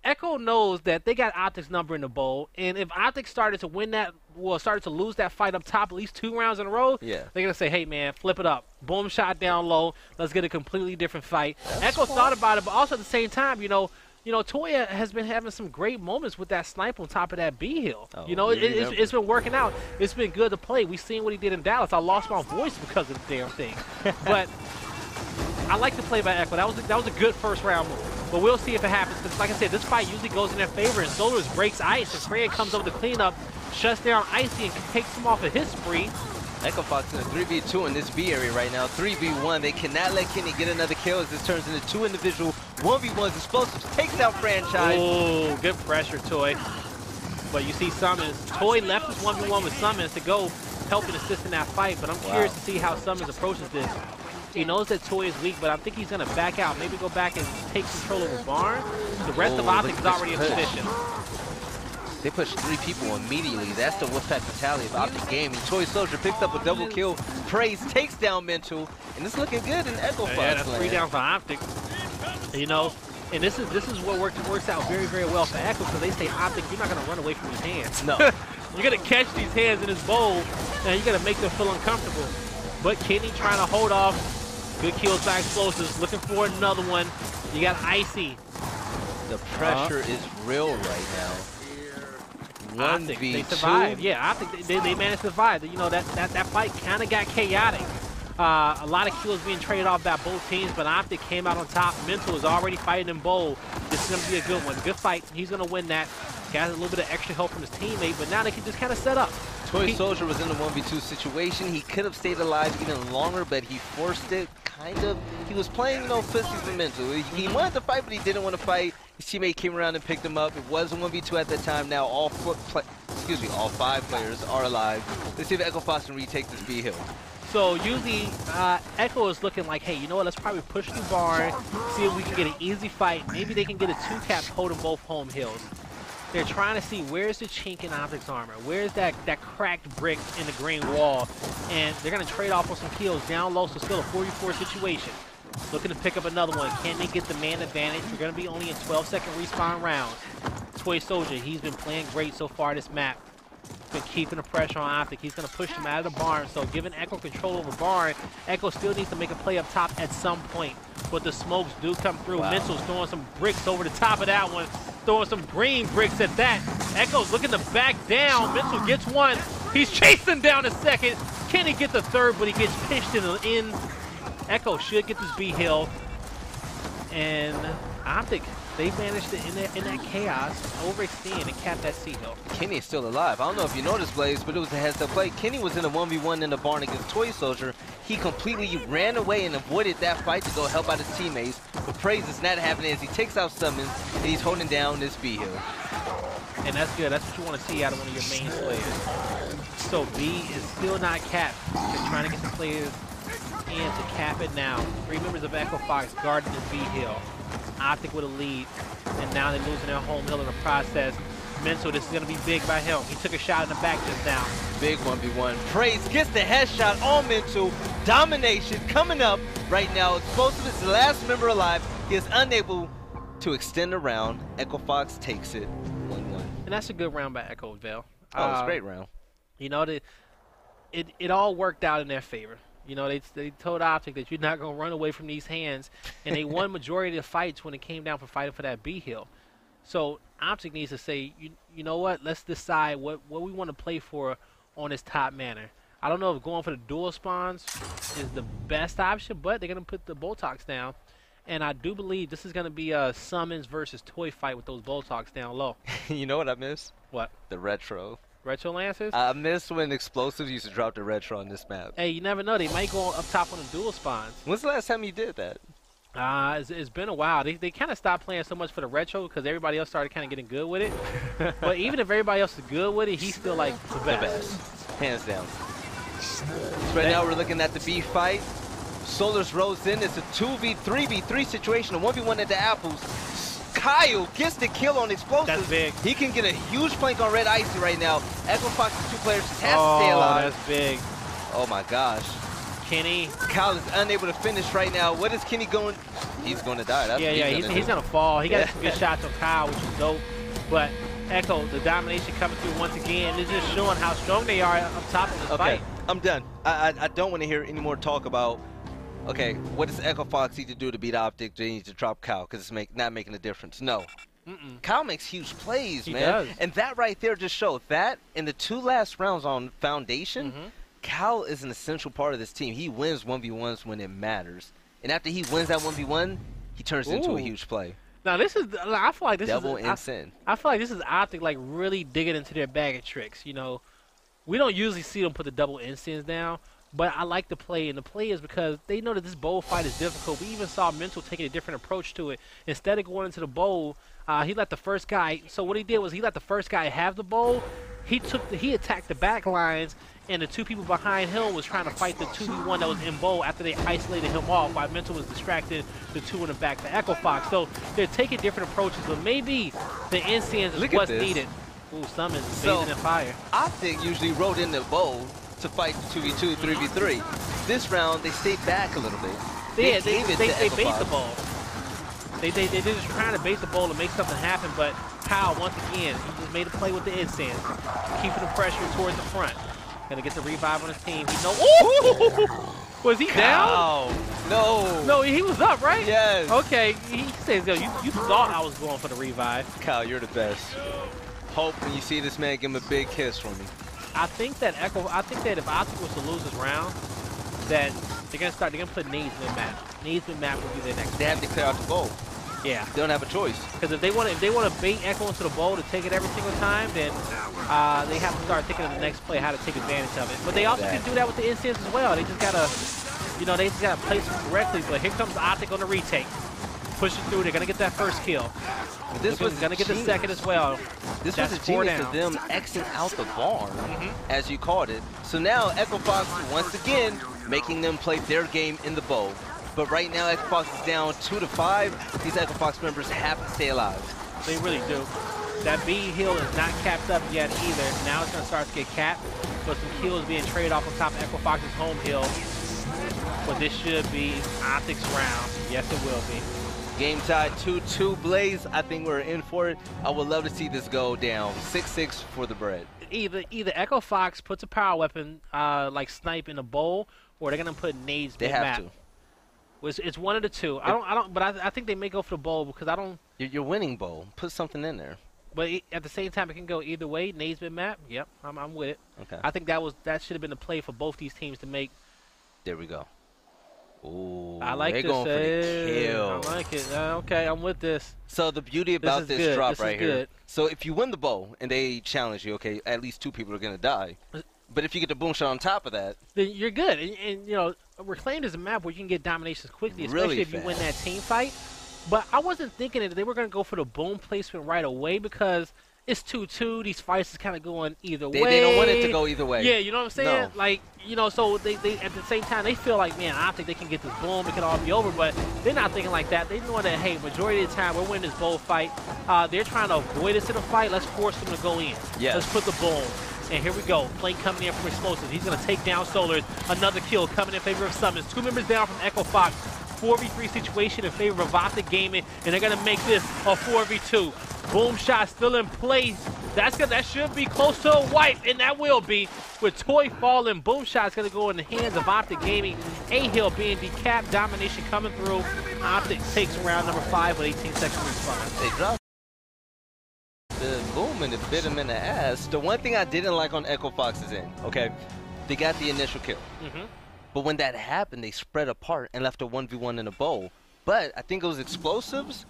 Echo knows that they got Optic's number in the bowl, and if Optic started to lose that fight up top at least 2 rounds in a row, they're going to say, hey, man, flip it up. Boom shot down low. Let's get a completely different fight. Echo thought about it, but also at the same time, Toya has been having some great moments with that snipe on top of that B hill. It's been working out. It's been good to play. We've seen what he did in Dallas. I lost my voice because of the damn thing. But I like the play by Echo. That was a good first round move. But we'll see if it happens. Because like I said, this fight usually goes in their favor. And Solars breaks ice. And Fred comes over to clean up, shuts down Icy, and takes him off of his spree. Echofox in a 3v2 in this B area right now. 3v1. They cannot let Kenny get another kill as this turns into 2 individual 1v1s. Explosives takes out Franchise. Oh, good pressure, Toy. But you see Summons. Toy left his 1v1 with Summons to go help and assist in that fight. But I'm curious to see how Summons approaches this. He knows that Toy is weak, but I think he's going to back out. Maybe go back and take control over Barn. The rest of Optic is already in position. They pushed 3 people immediately. That's the Wolfpack mentality of Optic Gaming. Toy Soldier picks up a double kill. Praise takes down Mental, and it's looking good in Echofox. Yeah, that's 3 down for Optic. And this is what works out very, very well for Echo, because they say, Optic, you're not going to run away from his hands. No. You're going to catch these hands in his bowl, and you're going to make them feel uncomfortable. But Kenny trying to hold off. Good kills by explosives. Looking for another one. You got Icy. The pressure is real right now. Optic, they survived. Yeah, Optic, they managed to survive. You know, that fight kind of got chaotic. A lot of kills being traded off by both teams, but Optic came out on top. Mental is already fighting in bowl. This is going to be a good one. Good fight. He's going to win that. Got a little bit of extra help from his teammate, but now they can just kind of set up. Toy Soldier was in a 1v2 situation. He could have stayed alive even longer, but he forced it, kind of. He was playing, you know, pussies and mental. He wanted to fight, but he didn't want to fight. His teammate came around and picked him up. It was a 1v2 at that time. Now all 5 players are alive. Let's see if Echofox can retake this B hill. So usually Echo is looking like, hey, you know what, let's probably push the barn, see if we can get an easy fight. Maybe they can get a 2-cap holding both home hills. They're trying to see where's the chink in Optic's armor, where's that cracked brick in the green wall, and they're going to trade off on some kills down low, so still a 4v4 situation. Looking to pick up another one. Can they get the man advantage? We're going to be only in 12-second respawn rounds. Toy Soldier, he's been playing great so far this map. Been keeping the pressure on Optic. He's going to push him out of the barn, so giving Echo control over barn, Echo still needs to make a play up top at some point. But the smokes do come through. Wow. Mental's throwing some bricks over the top of that one. Throwing some green bricks at that. Echo's looking to back down. Mental gets one. He's chasing down a second. Can he get the third, but he gets pitched in. Echo should get this B hill. And Optic, they managed to, in that chaos, overextend and cap that C hill. Kenny is still alive. I don't know if you noticed, Blaze, but it was a heads-up play. Kenny was in a 1v1 in the barn against Toy Soldier. He completely ran away and avoided that fight to go help out his teammates. But praise is not happening as he takes out Summons, and he's holding down this B hill. And that's good. That's what you want to see out of one of your main players. So B is still not capped. They're trying to get the players in to cap it now. 3 members of Echofox guarding this B hill. Optic with a lead, and now they're losing their home hill in the process. Mental, this is going to be big by him. He took a shot in the back just now. Big 1v1. Praise gets the headshot on Mental. Domination coming up right now. Explosive is the last member alive. He is unable to extend the round. Echofox takes it 1-1. And that's a good round by Echo Vale. Oh, it's a great round. You know, it all worked out in their favor. You know, they told Optic that you're not going to run away from these hands, and they won majority of the fights when it came down for fighting for that B hill. So Optic needs to say, you know what, let's decide what we want to play for on this top manner. I don't know if going for the dual spawns is the best option, but they're going to put the Boltox down. And I do believe this is going to be a Summons versus Toy fight with those Boltox down low. You know what I miss? What? The retro. Retro Lancers? I miss when Explosives used to drop the retro on this map. Hey, you never know. They might go up top on the dual spawns. When's the last time you did that? It's been a while. They kind of stopped playing so much for the retro because everybody else started kind of getting good with it. But even if everybody else is good with it, he's still like the best. Hands down. So right now we're looking at the B fight. Solars rolls in. It's a 2v3v3 situation. A 1v1 at the apples. Kyle gets the kill on Explosives. That's big. He can get a huge flank on Red Icy right now. Echofox, the 2 players, has to stay alive. That's big. Oh my gosh. Kenny. Kyle is unable to finish right now. What is Kenny going? He's going to die. That's he's going to fall. He got some good shots on Kyle, which is dope. But Echo, the domination coming through once again. It's just showing how strong they are up top of this fight. I'm done. I don't want to hear any more talk about, okay, what does Echofox need to do to beat Optic? They need to drop Kyle because it's not making a difference. No. Kyle makes huge plays, man. Does. And that right there just showed that in the 2 last rounds on Foundation, Kyle is an essential part of this team. He wins 1v1s when it matters. And after he wins that 1v1, he turns into a huge play. Now this is, I feel like this Double is, insane. I feel like this is Optic like really digging into their bag of tricks. You know, we don't usually see them put the double instants down, but I like the play, and the play is because they know that this bowl fight is difficult. We even saw Mental taking a different approach to it. Instead of going into the bowl, he let the first guy. So what he did was he let the first guy have the bowl. He attacked the back lines, and the 2 people behind him was trying to fight the 2v1 that was in bowl after they isolated him off while Mental was distracted the 2 in the back for Echofox. So they're taking different approaches, but maybe the instance is what's needed. Ooh, Summons bathing in fire. Optic usually rode in the bowl to fight the 2v2, 3v3. This round, they stayed back a little bit. They bait the ball. They're just trying to bait the bowl and make something happen, but Kyle, once again, he just made a play with the incense, keeping the pressure towards the front. Gonna get the revive on his team. He Ooh! Was he down? No. No, he was up, right? Yes. Okay, he says, yo, you thought I was going for the revive. Kyle, you're the best. Hope when you see this man, give him a big kiss from me. I think that if Optic was to lose this round, that they're gonna put Needs mid-map. Needs mid-map will be their next. They have to clear out the bowl. Yeah. They don't have a choice. Because if they want to bait Echo into the bowl to take it every single time, then they have to start thinking of the next play, how to take advantage of it. But they also can do that with the incense as well. They just gotta, they just gotta place it correctly. But here comes Optic on the retake, pushing through. They're gonna get that first kill. This was gonna get the second as well. This was a genius of them Xing out the barn, as you called it. So now Echofox once again making them play their game in the bowl. But right now, Echofox is down 2-5. These Echofox members have to stay alive. They really do. That B hill is not capped up yet either. Now it's going to start to get capped. But some kills being traded off on top of Echofox's home hill. But this should be Optic's round. Yes, it will be. Game tied 2-2. Blaze, I think we're in for it. I would love to see this go down. 6-6 for the bread. Either Echofox puts a power weapon like Snipe in a bowl, or they're going to put nades They mid-map. have to. It's one of the two. But I think they may go for the bowl because I don't. You're winning bowl. Put something in there. But at the same time, it can go either way. Nades mid-map. Yep, I'm with it. Okay. I think that should have been the play for both these teams to make. There we go. Ooh, I like they're this. going for the kill. I like it. Okay, I'm with this. So the beauty about this good. drop This right is here. good. So if you win the bowl and they challenge you, okay, at least 2 people are gonna die. But if you get the boom shot on top of that, then you're good. And Reclaimed is a map where you can get dominations quickly, especially really if you win that team fight. But I wasn't thinking that they were going to go for the boom placement right away because it's 2-2. These fights is kind of going either way. They don't want it to go either way. Yeah, you know what I'm saying? No. Like, so they at the same time, they feel like, man, I think they can get this boom. It can all be over. But they're not thinking like that. They know that, hey, majority of the time, we're winning this bowl fight. They're trying to avoid us in a fight. Let's force them to go in. Yes. Let's put the boom. And here we go. Flame coming in from Explosives. He's going to take down Solars. Another kill coming in favor of Summons. 2 members down from Echofox. 4v3 situation in favor of Optic Gaming. And they're going to make this a 4v2. Boom shot still in place. That should be close to a wipe. And that will be. With Toy falling, boom shot's going to go in the hands of Optic Gaming. A-Hill being decapped. Domination coming through. Optic takes round number 5 with 18 seconds response. they dropped the boom and it bit him in the ass. The one thing I didn't like on Echofox's end, okay, they got the initial kill. But when that happened, they spread apart and left a 1v1 in a bowl. But I think it was Explosives.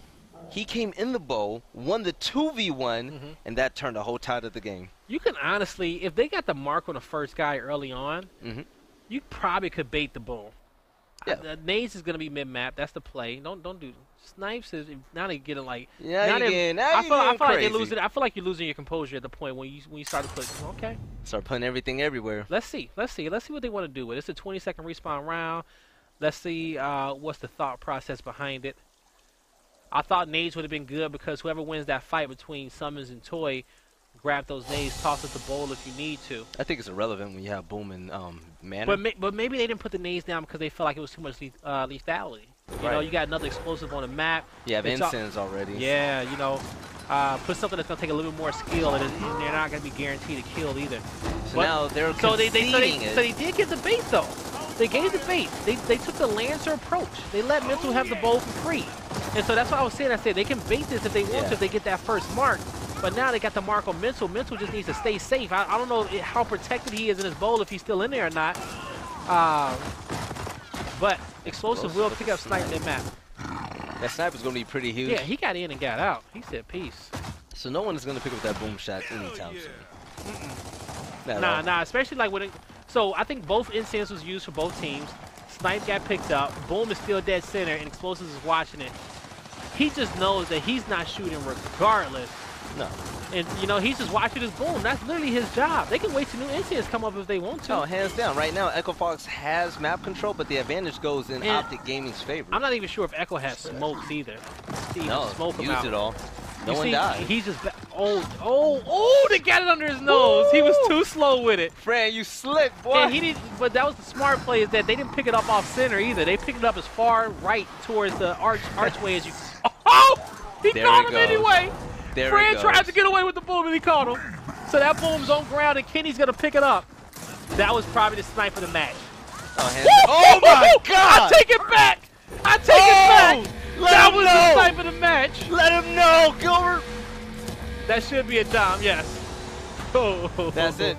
He came in the bowl, won the 2v1, and that turned the whole tide of the game. You can honestly, if they got the mark on the first guy early on, you probably could bait the boom. Yeah. Nades is going to be mid-map. That's the play. Don't do Snipes is now they getting like Now I you feel like crazy. they're losing. I feel like you're losing your composure at the point when you start to put okay. Start putting everything everywhere. Let's see what they want to do with it. It's a 20-second respawn round. Let's see what's the thought process behind it. I thought nades would have been good because whoever wins that fight between Summons and Toy, grab those nades, toss it the bowl if you need to. I think it's irrelevant when you have boom and mana. But maybe they didn't put the nades down because they felt like it was too much lethality. You know, you got another explosive on the map. You have incense already. Yeah, put something that's gonna take a little bit more skill, and they're not gonna be guaranteed a kill either. So now they're so they conceding did get the bait though. They gave the bait. They took the Lancer approach. They let Mental have the bowl for free, and so that's what I was saying. I said they can bait this if they want to, if they get that first mark. But now they got the mark on Mental. Mental just needs to stay safe. I don't know how protected he is in his bowl if he's still in there or not. But Explosive will pick up Snipe mid-map. That sniper's going to be pretty huge. Yeah, he got in and got out. He said peace. So no one is going to pick up that boom shot anytime soon. Nah, especially like when it... So I think both incense was used for both teams. Snipe got picked up. Boom is still dead center, and Explosives is watching it. He just knows that he's not shooting regardless. No. And, he's just watching his boom. That's literally his job. They can wait till new incidents come up if they want to. No, hands down. Right now, Echofox has map control, but the advantage goes in Optic Gaming's favor. I'm not even sure if Echo has smokes either. No, used it all. No one died. He's just... they got it under his nose. He was too slow with it. Fran, you slick, boy. And he didn't, but that was the smart play, is that they didn't pick it up off center either. They picked it up as far right towards the archway as you... Oh! He There caught he him goes. anyway. There Fran he goes. tried to get away with the boom and he caught him. So that boom's on ground and Kenny's gonna pick it up. That was probably the snipe of the match. Oh my God! I take it back! I take it back! Let That him was know. the snipe of the match. Let him know, Gilbert. That should be a dime, yes. Oh. That's it.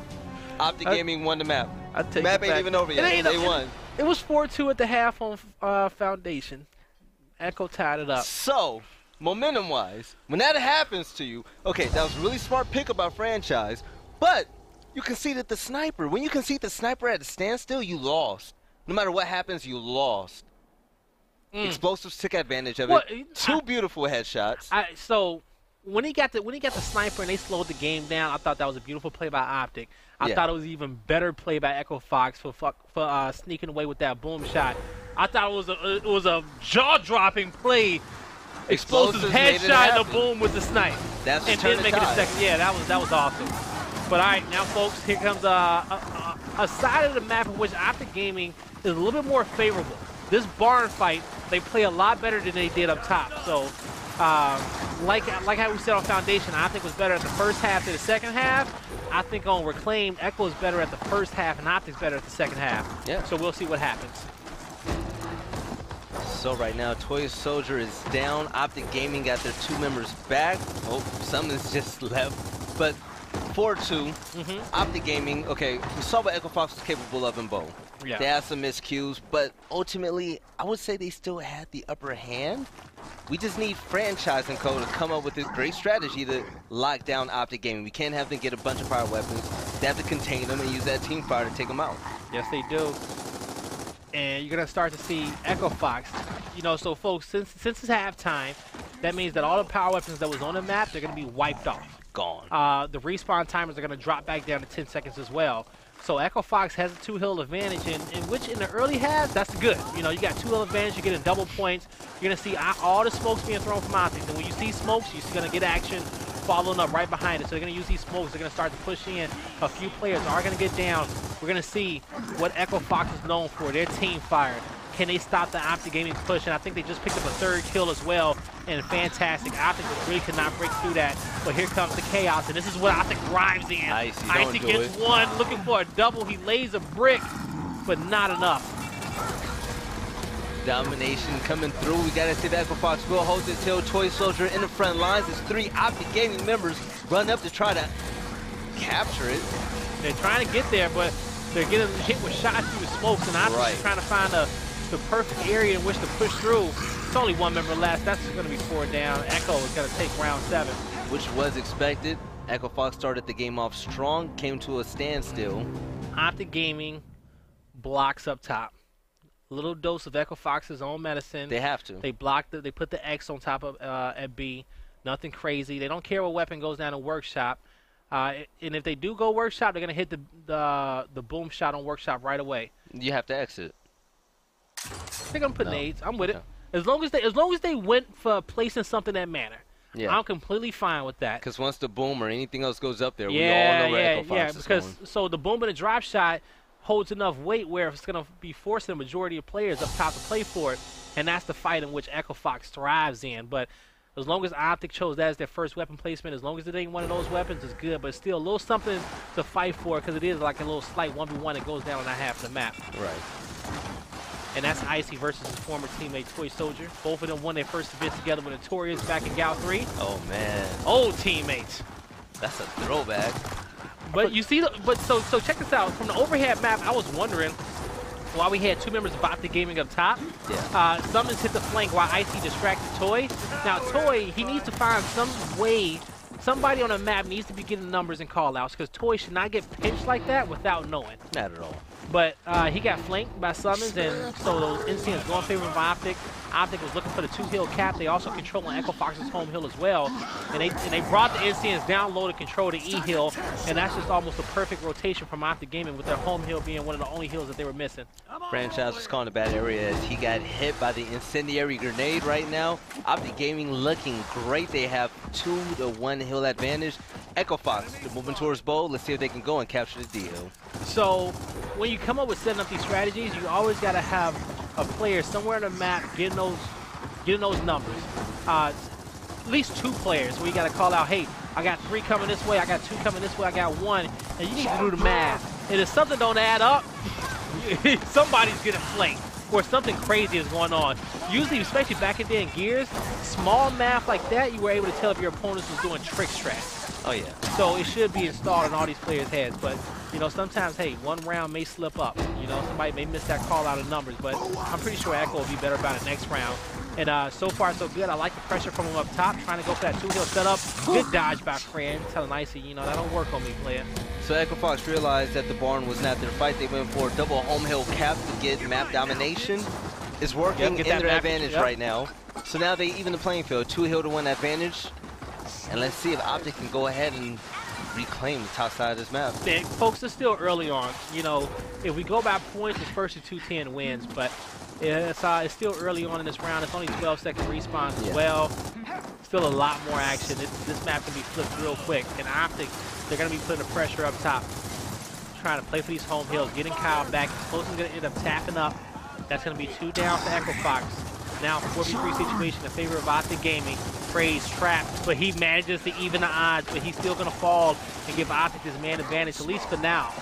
Optic Gaming won the map. I take Map it ain't back. even over It yet. ain't- They won. It was 4-2 at the half on Foundation. Echo tied it up. So, momentum-wise, when that happens to you, okay, that was a really smart pick about franchise, but you conceded the sniper. When you concede the sniper at a standstill, you lost. No matter what happens, you lost. Explosives took advantage of it. Two beautiful headshots. So when he got the sniper and they slowed the game down, I thought that was a beautiful play by Optic. I thought it was even better play by Echofox for sneaking away with that boom shot. I thought it was a jaw-dropping play. Explosives made it headshot and a happen. boom with the snipe. That's and then make it a second. Yeah, that was awesome. But all right, now folks, here comes a side of the map in which Optic Gaming is a little bit more favorable. This barn fight, they play a lot better than they did up top. So, like how we said on Foundation, I think was better at the first half to the second half. I think on Reclaim, Echo is better at the first half and Optic's better at the second half. Yeah. So we'll see what happens. So right now, Toy Soldier is down. Optic Gaming got their 2 members back. Oh, Summons just left. But 4-2, Optic Gaming, okay, we saw what Echofox was capable of in Bow. Yeah. They had some miscues, but ultimately, I would say they still had the upper hand. We just need Franchise and Co. to come up with a great strategy to lock down Optic Gaming. We can't have them get a bunch of fire weapons. They have to contain them and use that team fire to take them out. Yes, they do. And you're gonna start to see Echofox. You know, so folks, since it's halftime, that means that all the power weapons that was on the map, they're gonna be wiped off. Gone. The respawn timers are gonna drop back down to 10 seconds as well. So Echofox has a 2-hill advantage, in which in the early halves, that's good. You know, you got 2-hill advantage, you're getting double points. You're gonna see all the smokes being thrown from Optic. And when you see smokes, you're gonna get action following up right behind it. So they're gonna use these smokes, they're gonna start to push in. A few players are gonna get down. We're gonna see what Echofox is known for, their team fire. Can they stop the Optic Gaming push? And I think they just picked up a 3rd kill as well. And fantastic. Optic really could not break through that. But here comes the chaos. And this is what Optic drives in. Icy gets one, looking for a double. He lays a brick, but not enough. Domination coming through. We gotta see that Echofox will hold this hill. Toy Soldier in the front lines. There's 3 Optic Gaming members run up to try to capture it. They're trying to get there, but they're getting hit with shots through the smokes. And Optic's just trying to find the perfect area in which to push through. It's only 1 member left. That's going to be 4 down. Echo is going to take round 7. Which was expected. Echofox started the game off strong, came to a standstill. Optic Gaming blocks up top. A little dose of Echofox's own medicine. They have to. They blocked it. They put the X on top of at B. Nothing crazy. They don't care what weapon goes down in Workshop. And if they do go Workshop, they're going to hit the boom shot on Workshop right away. You have to exit. They're gonna put nades. I'm with it. As long as they went for placing something that manner. Yeah. I'm completely fine with that. Because once the boom or anything else goes up there, we all know where Echofox is because going. So the boom and the drop shot holds enough weight where it's gonna be forcing the majority of players up top to play for it, and that's the fight in which Echofox thrives in. But as long as Optic chose that as their first weapon placement, as long as it ain't one of those weapons, it's good. But it's still a little something to fight for because it is like a little slight 1v1 that goes down on that half of the map. Right. And that's Icy versus his former teammate Toy Soldier. Both of them won their first event together with Notorious back in Gal 3. Oh man. Old teammates. That's a throwback. But you see, so check this out. From the overhead map, I was wondering why we had 2 members of Optic Gaming up top. Yeah. Summons hit the flank while Icy distracted Toy. Now Toy, he needs to find some way. Somebody on the map needs to be getting numbers and call-outs because Toy should not get pinched like that without knowing. Not at all. But he got flanked by Summons, and so those NCNs go in favor of Optic. Optic was looking for the 2-hill cap. They also controlling Echofox's home hill as well. And they brought the NCNs down low to control the E hill, and that's just almost a perfect rotation from Optic Gaming with their home hill being one of the only hills that they were missing. Franchise was calling a bad area as he got hit by the incendiary grenade right now. Optic Gaming looking great. They have 2-1 hill advantage. Echofox, they're moving towards bowl. Let's see if they can go and capture the deal. So when you come up with setting up these strategies, you always got to have a player somewhere on the map getting those numbers. at least 2 players where you got to call out, hey, I got 3 coming this way, I got 2 coming this way, I got 1, and you need to do the math. And if something don't add up, somebody's getting flanked or something crazy is going on. Usually, especially back in the day in Gears, small math like that, you were able to tell if your opponents was doing trick strats. Oh yeah. So it should be installed in all these players' heads. But you know, sometimes, hey, one round may slip up. You know, somebody may miss that call out of numbers. But I'm pretty sure Echo will be better about it next round. And so far, so good. I like the pressure from him up top, trying to go for that 2-hill setup. Good dodge by Fran, telling Icy, you know, that don't work on me, player. So Echofox realized that the barn was not their fight. They went for a double home hill cap to get map domination. It's working in their advantage right now. So now they even the playing field, 2-hill to 1 advantage. And let's see if Optic can go ahead and reclaim the top side of this map. Man, folks, it's still early on. You know, if we go by points, it's first to 210 wins, but it's still early on in this round. It's only 12-second respawns as well. Still a lot more action. This map can be flipped real quick. And Optic, they're going to be putting the pressure up top, trying to play for these home hills, getting Kyle back. Explosive's going to end up tapping up. That's going to be 2 down for Echofox. Now 4v3 situation in favor of Optic Gaming. Praise trapped, but he manages to even the odds, but he's still going to fall and give Optic his man advantage, at least for now.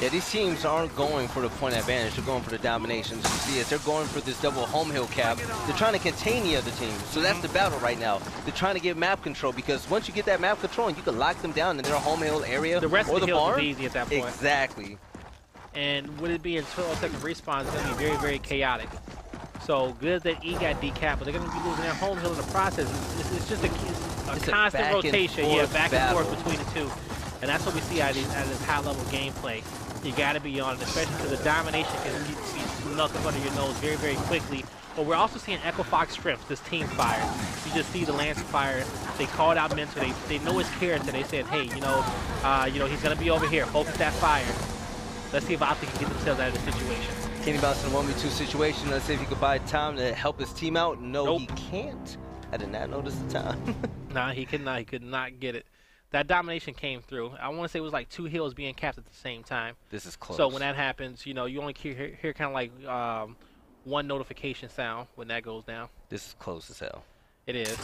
Yeah, these teams aren't going for the point advantage. They're going for the domination. So you see it, they're going for this double home hill cap. They're trying to contain the other team. So that's the battle right now. They're trying to get map control, because once you get that map control and you can lock them down in their home hill area, the rest or of the barn, hills is easy at that point. Exactly. And with it being 12-second respawn, it's going to be very, very chaotic. So good that E got decapped, but they're going to be losing their home hill in the process. It's just a constant rotation, back and forth between the two. And that's what we see out of this high-level gameplay. You got to be on it, especially because the domination can be snuck up under your nose very, very quickly. But we're also seeing Echofox strength, this team fire. You just see the Lancer fire. They call it out mentally. They know his character. They said, hey, you know, he's going to be over here. Focus that fire. Let's see if Optic can get themselves out of the situation. Kenny Bounce in a 1v2 situation. Let's see if he could buy time to help his team out. No, nope. He can't. I did not notice the time. Nah, he could not. He could not get it. That domination came through. I want to say it was like 2 hills being capped at the same time. This is close. So when that happens, you know, you only hear kind of like 1 notification sound when that goes down. This is close as hell. It is.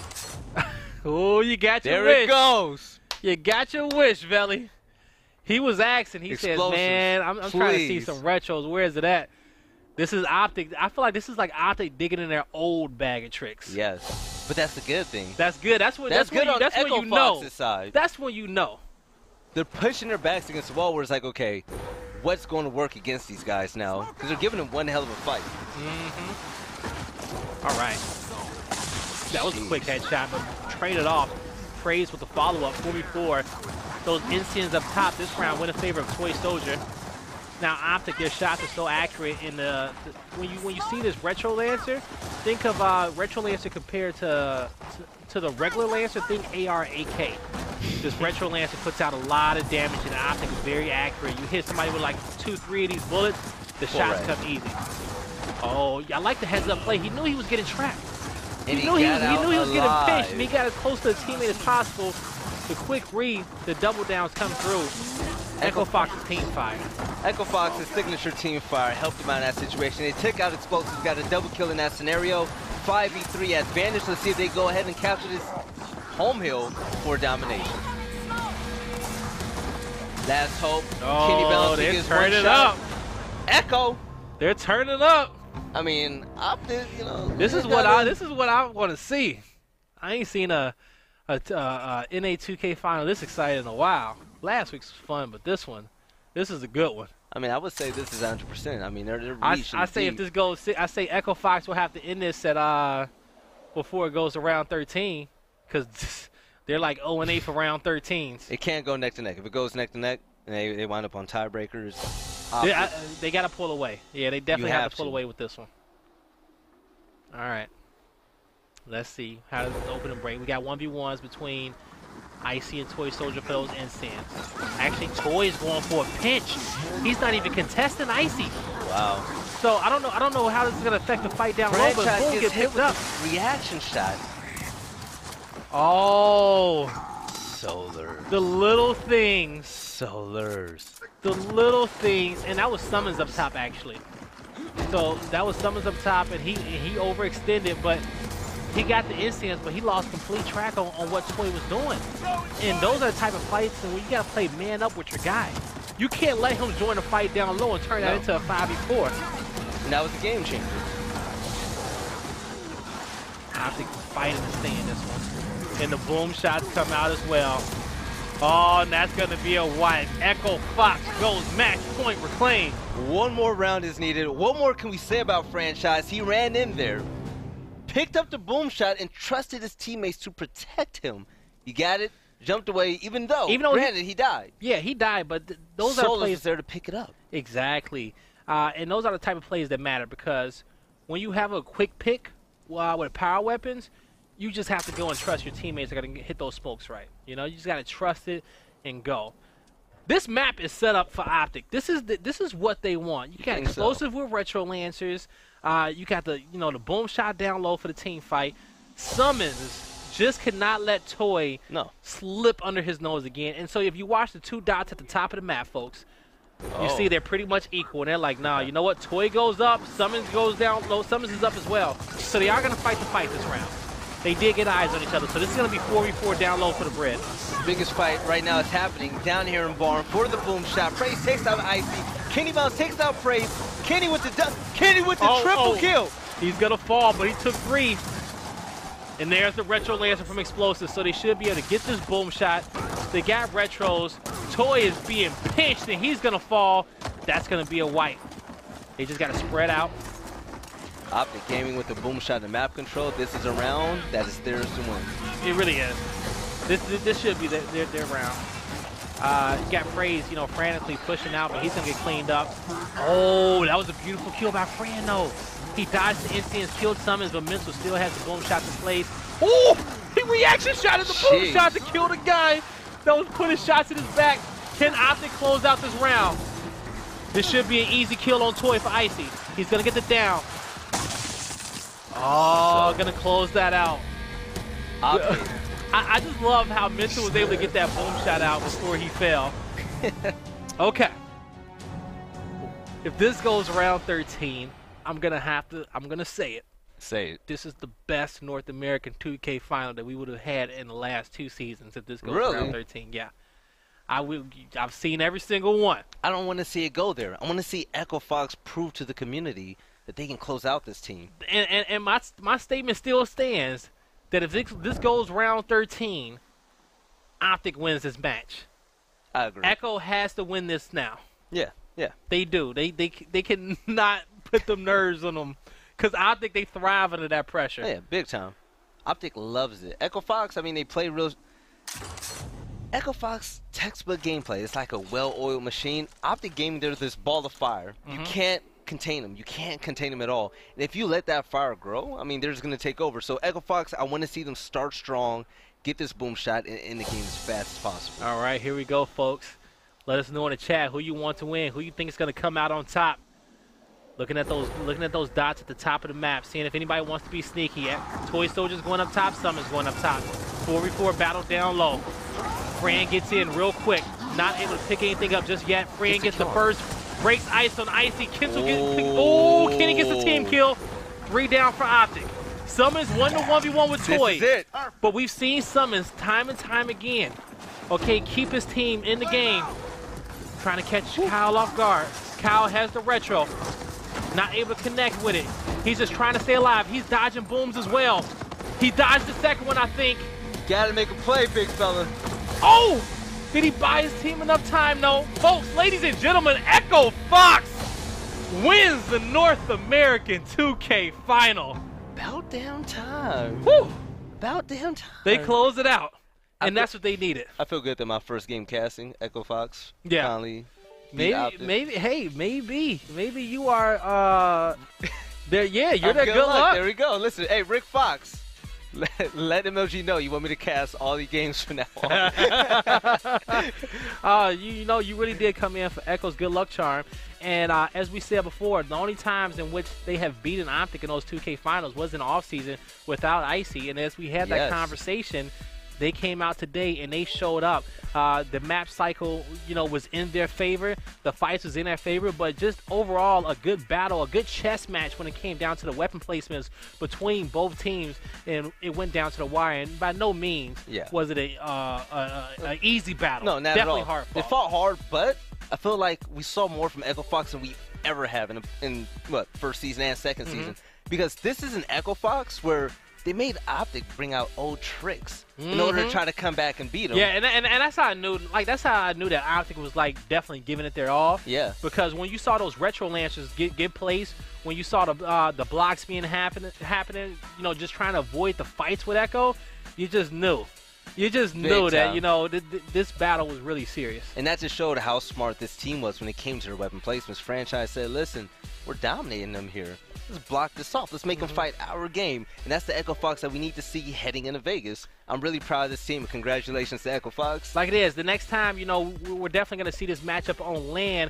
Oh, you got your wish. There it goes. You got your wish, Velly. He was asking. He says, man, I'm trying to see some retros. Where is it at? This is Optic. I feel like this is like Optic digging in their old bag of tricks. Yes. But that's the good thing. That's good. That's when you know. Side. That's when you know. They're pushing their backs against the wall where it's like, okay, what's going to work against these guys now? Because they're giving them one hell of a fight. All right. That was a quick headshot, but traded off. Praise with the follow-up, 4v4. Those Insians up top this round went in favor of Toy Soldier. Now Optic, their shots are so accurate in when you see this Retro Lancer, think of Retro Lancer compared to the regular Lancer, think AR-AK. This Retro Lancer puts out a lot of damage and Optic is very accurate. You hit somebody with like 2-3 of these bullets, the shots come easy. Oh, I like the heads up play. He knew he was getting trapped. And he knew he was getting pinched, and he got as close to his teammate as possible. The quick read, the double downs come through. Echofox's team fire. Echofox's signature team fire helped him out in that situation. They took out Explosives, got a double kill in that scenario. 5v3 advantage. Let's see if they go ahead and capture this home hill for domination. Last hope. Oh, they're turning up. Echo. They're turning up. I mean, Optic, you know. This is what I want to see. I ain't seen a NA 2K final this excited in a while. Last week's was fun, but this is a good one. I mean, I would say this is 100%. I mean, they're reaching I say deep. if this goes, I say Echofox will have to end this at before it goes to round 13, because they're like 0-8 for round 13s. It can't go neck to neck. If it goes neck to neck, they wind up on tiebreakers. They got to pull away. Yeah, they definitely have to pull away with this one. All right. Let's see. How does this open and break? We got 1v1s between Icy and Toy Soldier for those instants. Actually, Toy is going for a pinch. He's not even contesting Icy. Wow. So I don't know how this is gonna affect the fight down low, but Bull gets picked up. Reaction shot. Oh. Solar. The little things. Solars. The little things, and that was Summons up top actually. So that was Summons up top, and he overextended, but He got the instance, but he lost complete track on what Toy was doing. And those are the type of fights where you got to play man up with your guy. You can't let him join a fight down low and turn that into a 5v4. And that was the game changer. Optic fighting to stay in this one. And the boom shots come out as well. Oh, and that's going to be a wipe. Echofox goes match point reclaimed. One more round is needed. What more can we say about Franchise? He ran in there, picked up the boom shot, and trusted his teammates to protect him. He got it, jumped away, even though granted, he died. Yeah, he died, but those are plays there to pick it up. Exactly. And those are the type of plays that matter, because when you have a quick pick with power weapons, you just have to go and trust your teammates are going to hit those smokes right. You know, you just got to trust it and go. This map is set up for Optic. This is what they want. You got explosive with retro lancers. You got the the boom shot down low for the team fight. Summons just cannot let Toy slip under his nose again. And so if you watch the 2 dots at the top of the map, folks, you see they're pretty much equal. And they're like, nah, you know what? Toy goes up, Summons goes down low, Summons is up as well. So they are going to fight the fight this round. They did get eyes on each other, so this is going to be 4v4 down low for the bread. The biggest fight right now is happening down here in Barn for the boom shot. Praise takes out Icy. Kenny Bounce takes out Praise. Kenny with the triple kill. He's going to fall, but he took 3. And there's the retro lancer from Explosive, so they should be able to get this boom shot. They got retros. Toy is being pinched, and he's going to fall. That's going to be a wipe. They just got to spread out. Optic Gaming with the boom shot and map control. This is a round that is theirs to win. It really is. This should be their round. You got Praise, frantically pushing out, but he's gonna get cleaned up. Oh, that was a beautiful kill by Fran, though. He dodged the instance, killed Summons, but Mental still has the boom shot in place. Oh, he reaction shot at the boom shot to kill the guy that was putting shots in his back. Can Optic close out this round? This should be an easy kill on Toy for Icy. He's gonna get the down. Oh, gonna close that out. I just love how Mental was able to get that boom shot out before he fell. Okay. If this goes round 13, I'm gonna say it. Say it. This is the best North American 2K final that we would have had in the last 2 seasons if this goes round 13. Yeah. I've seen every single one. I don't want to see it go there. I want to see Echofox prove to the community that they can close out this team. And my statement still stands that if this goes round 13, Optic wins this match. I agree. Echo has to win this now. Yeah. They do. They cannot put them nerves on them, because Optic, they thrive under that pressure. Yeah, big time. Optic loves it. Echofox, I mean, they play real. Echofox textbook gameplay. It's like a well-oiled machine. Optic Gaming, there's this ball of fire. You can't contain them. You can't contain them at all. And if you let that fire grow, I mean, they're just going to take over. So Echofox, I want to see them start strong, get this boom shot in the game as fast as possible. All right, here we go, folks. Let us know in the chat who you want to win, who you think is going to come out on top. Looking at those dots at the top of the map, seeing if anybody wants to be sneaky. Toy Soldier's going up top, Summons going up top. 4v4 battle down low. Fran gets in real quick. Not able to pick anything up just yet. Fran gets the first. Breaks ice on Icy. Kenny gets the team kill. 3 down for Optic. Summons 1-1v1 with Toy. This is it. But we've seen Summons time and time again. Okay, keep his team in the game. Trying to catch Kyle off guard. Kyle has the retro. Not able to connect with it. He's just trying to stay alive. He's dodging booms as well. He dodged the second one, I think. Gotta make a play, big fella. Oh! Did he buy his team enough time? No. Folks, ladies and gentlemen, Echofox wins the North American 2K final. About damn time. Woo! About damn time. They close it out. And that's what they needed. I feel good that my first game casting, Echofox, yeah. finally Maybe you are there. Yeah, you're that good luck. There we go. Listen, hey, Rick Fox, let MLG know you want me to cast all the games from now on. You really did come in for Echo's good luck charm. And as we said before, the only times in which they have beaten Optic in those 2K finals was in the offseason without Icy. And as we had that conversation, They came out today and they showed up. The map cycle, was in their favor. The fights was in their favor, but just overall a good battle, a good chess match when it came down to the weapon placements between both teams, and it went down to the wire. And by no means was it a easy battle. No, not definitely at all. hard. They fought hard, but I feel like we saw more from Echofox than we ever have in first season and second season, because this is an Echofox where they made Optic bring out old tricks in order to try to come back and beat them. Yeah, and that's how I knew. That's how I knew that Optic was definitely giving it their all. Yeah. Because when you saw those retro launchers get placed, when you saw the blocks being happening, just trying to avoid the fights with Echo, you just knew. You just knew that this battle was really serious. And that just showed how smart this team was when it came to their weapon placements. Franchise said, "Listen, we're dominating them here. Let's block this off. Let's make them fight our game." And that's the Echofox that we need to see heading into Vegas. I'm really proud of this team, and congratulations to Echofox. Like it is. The next time, we're definitely going to see this matchup on LAN.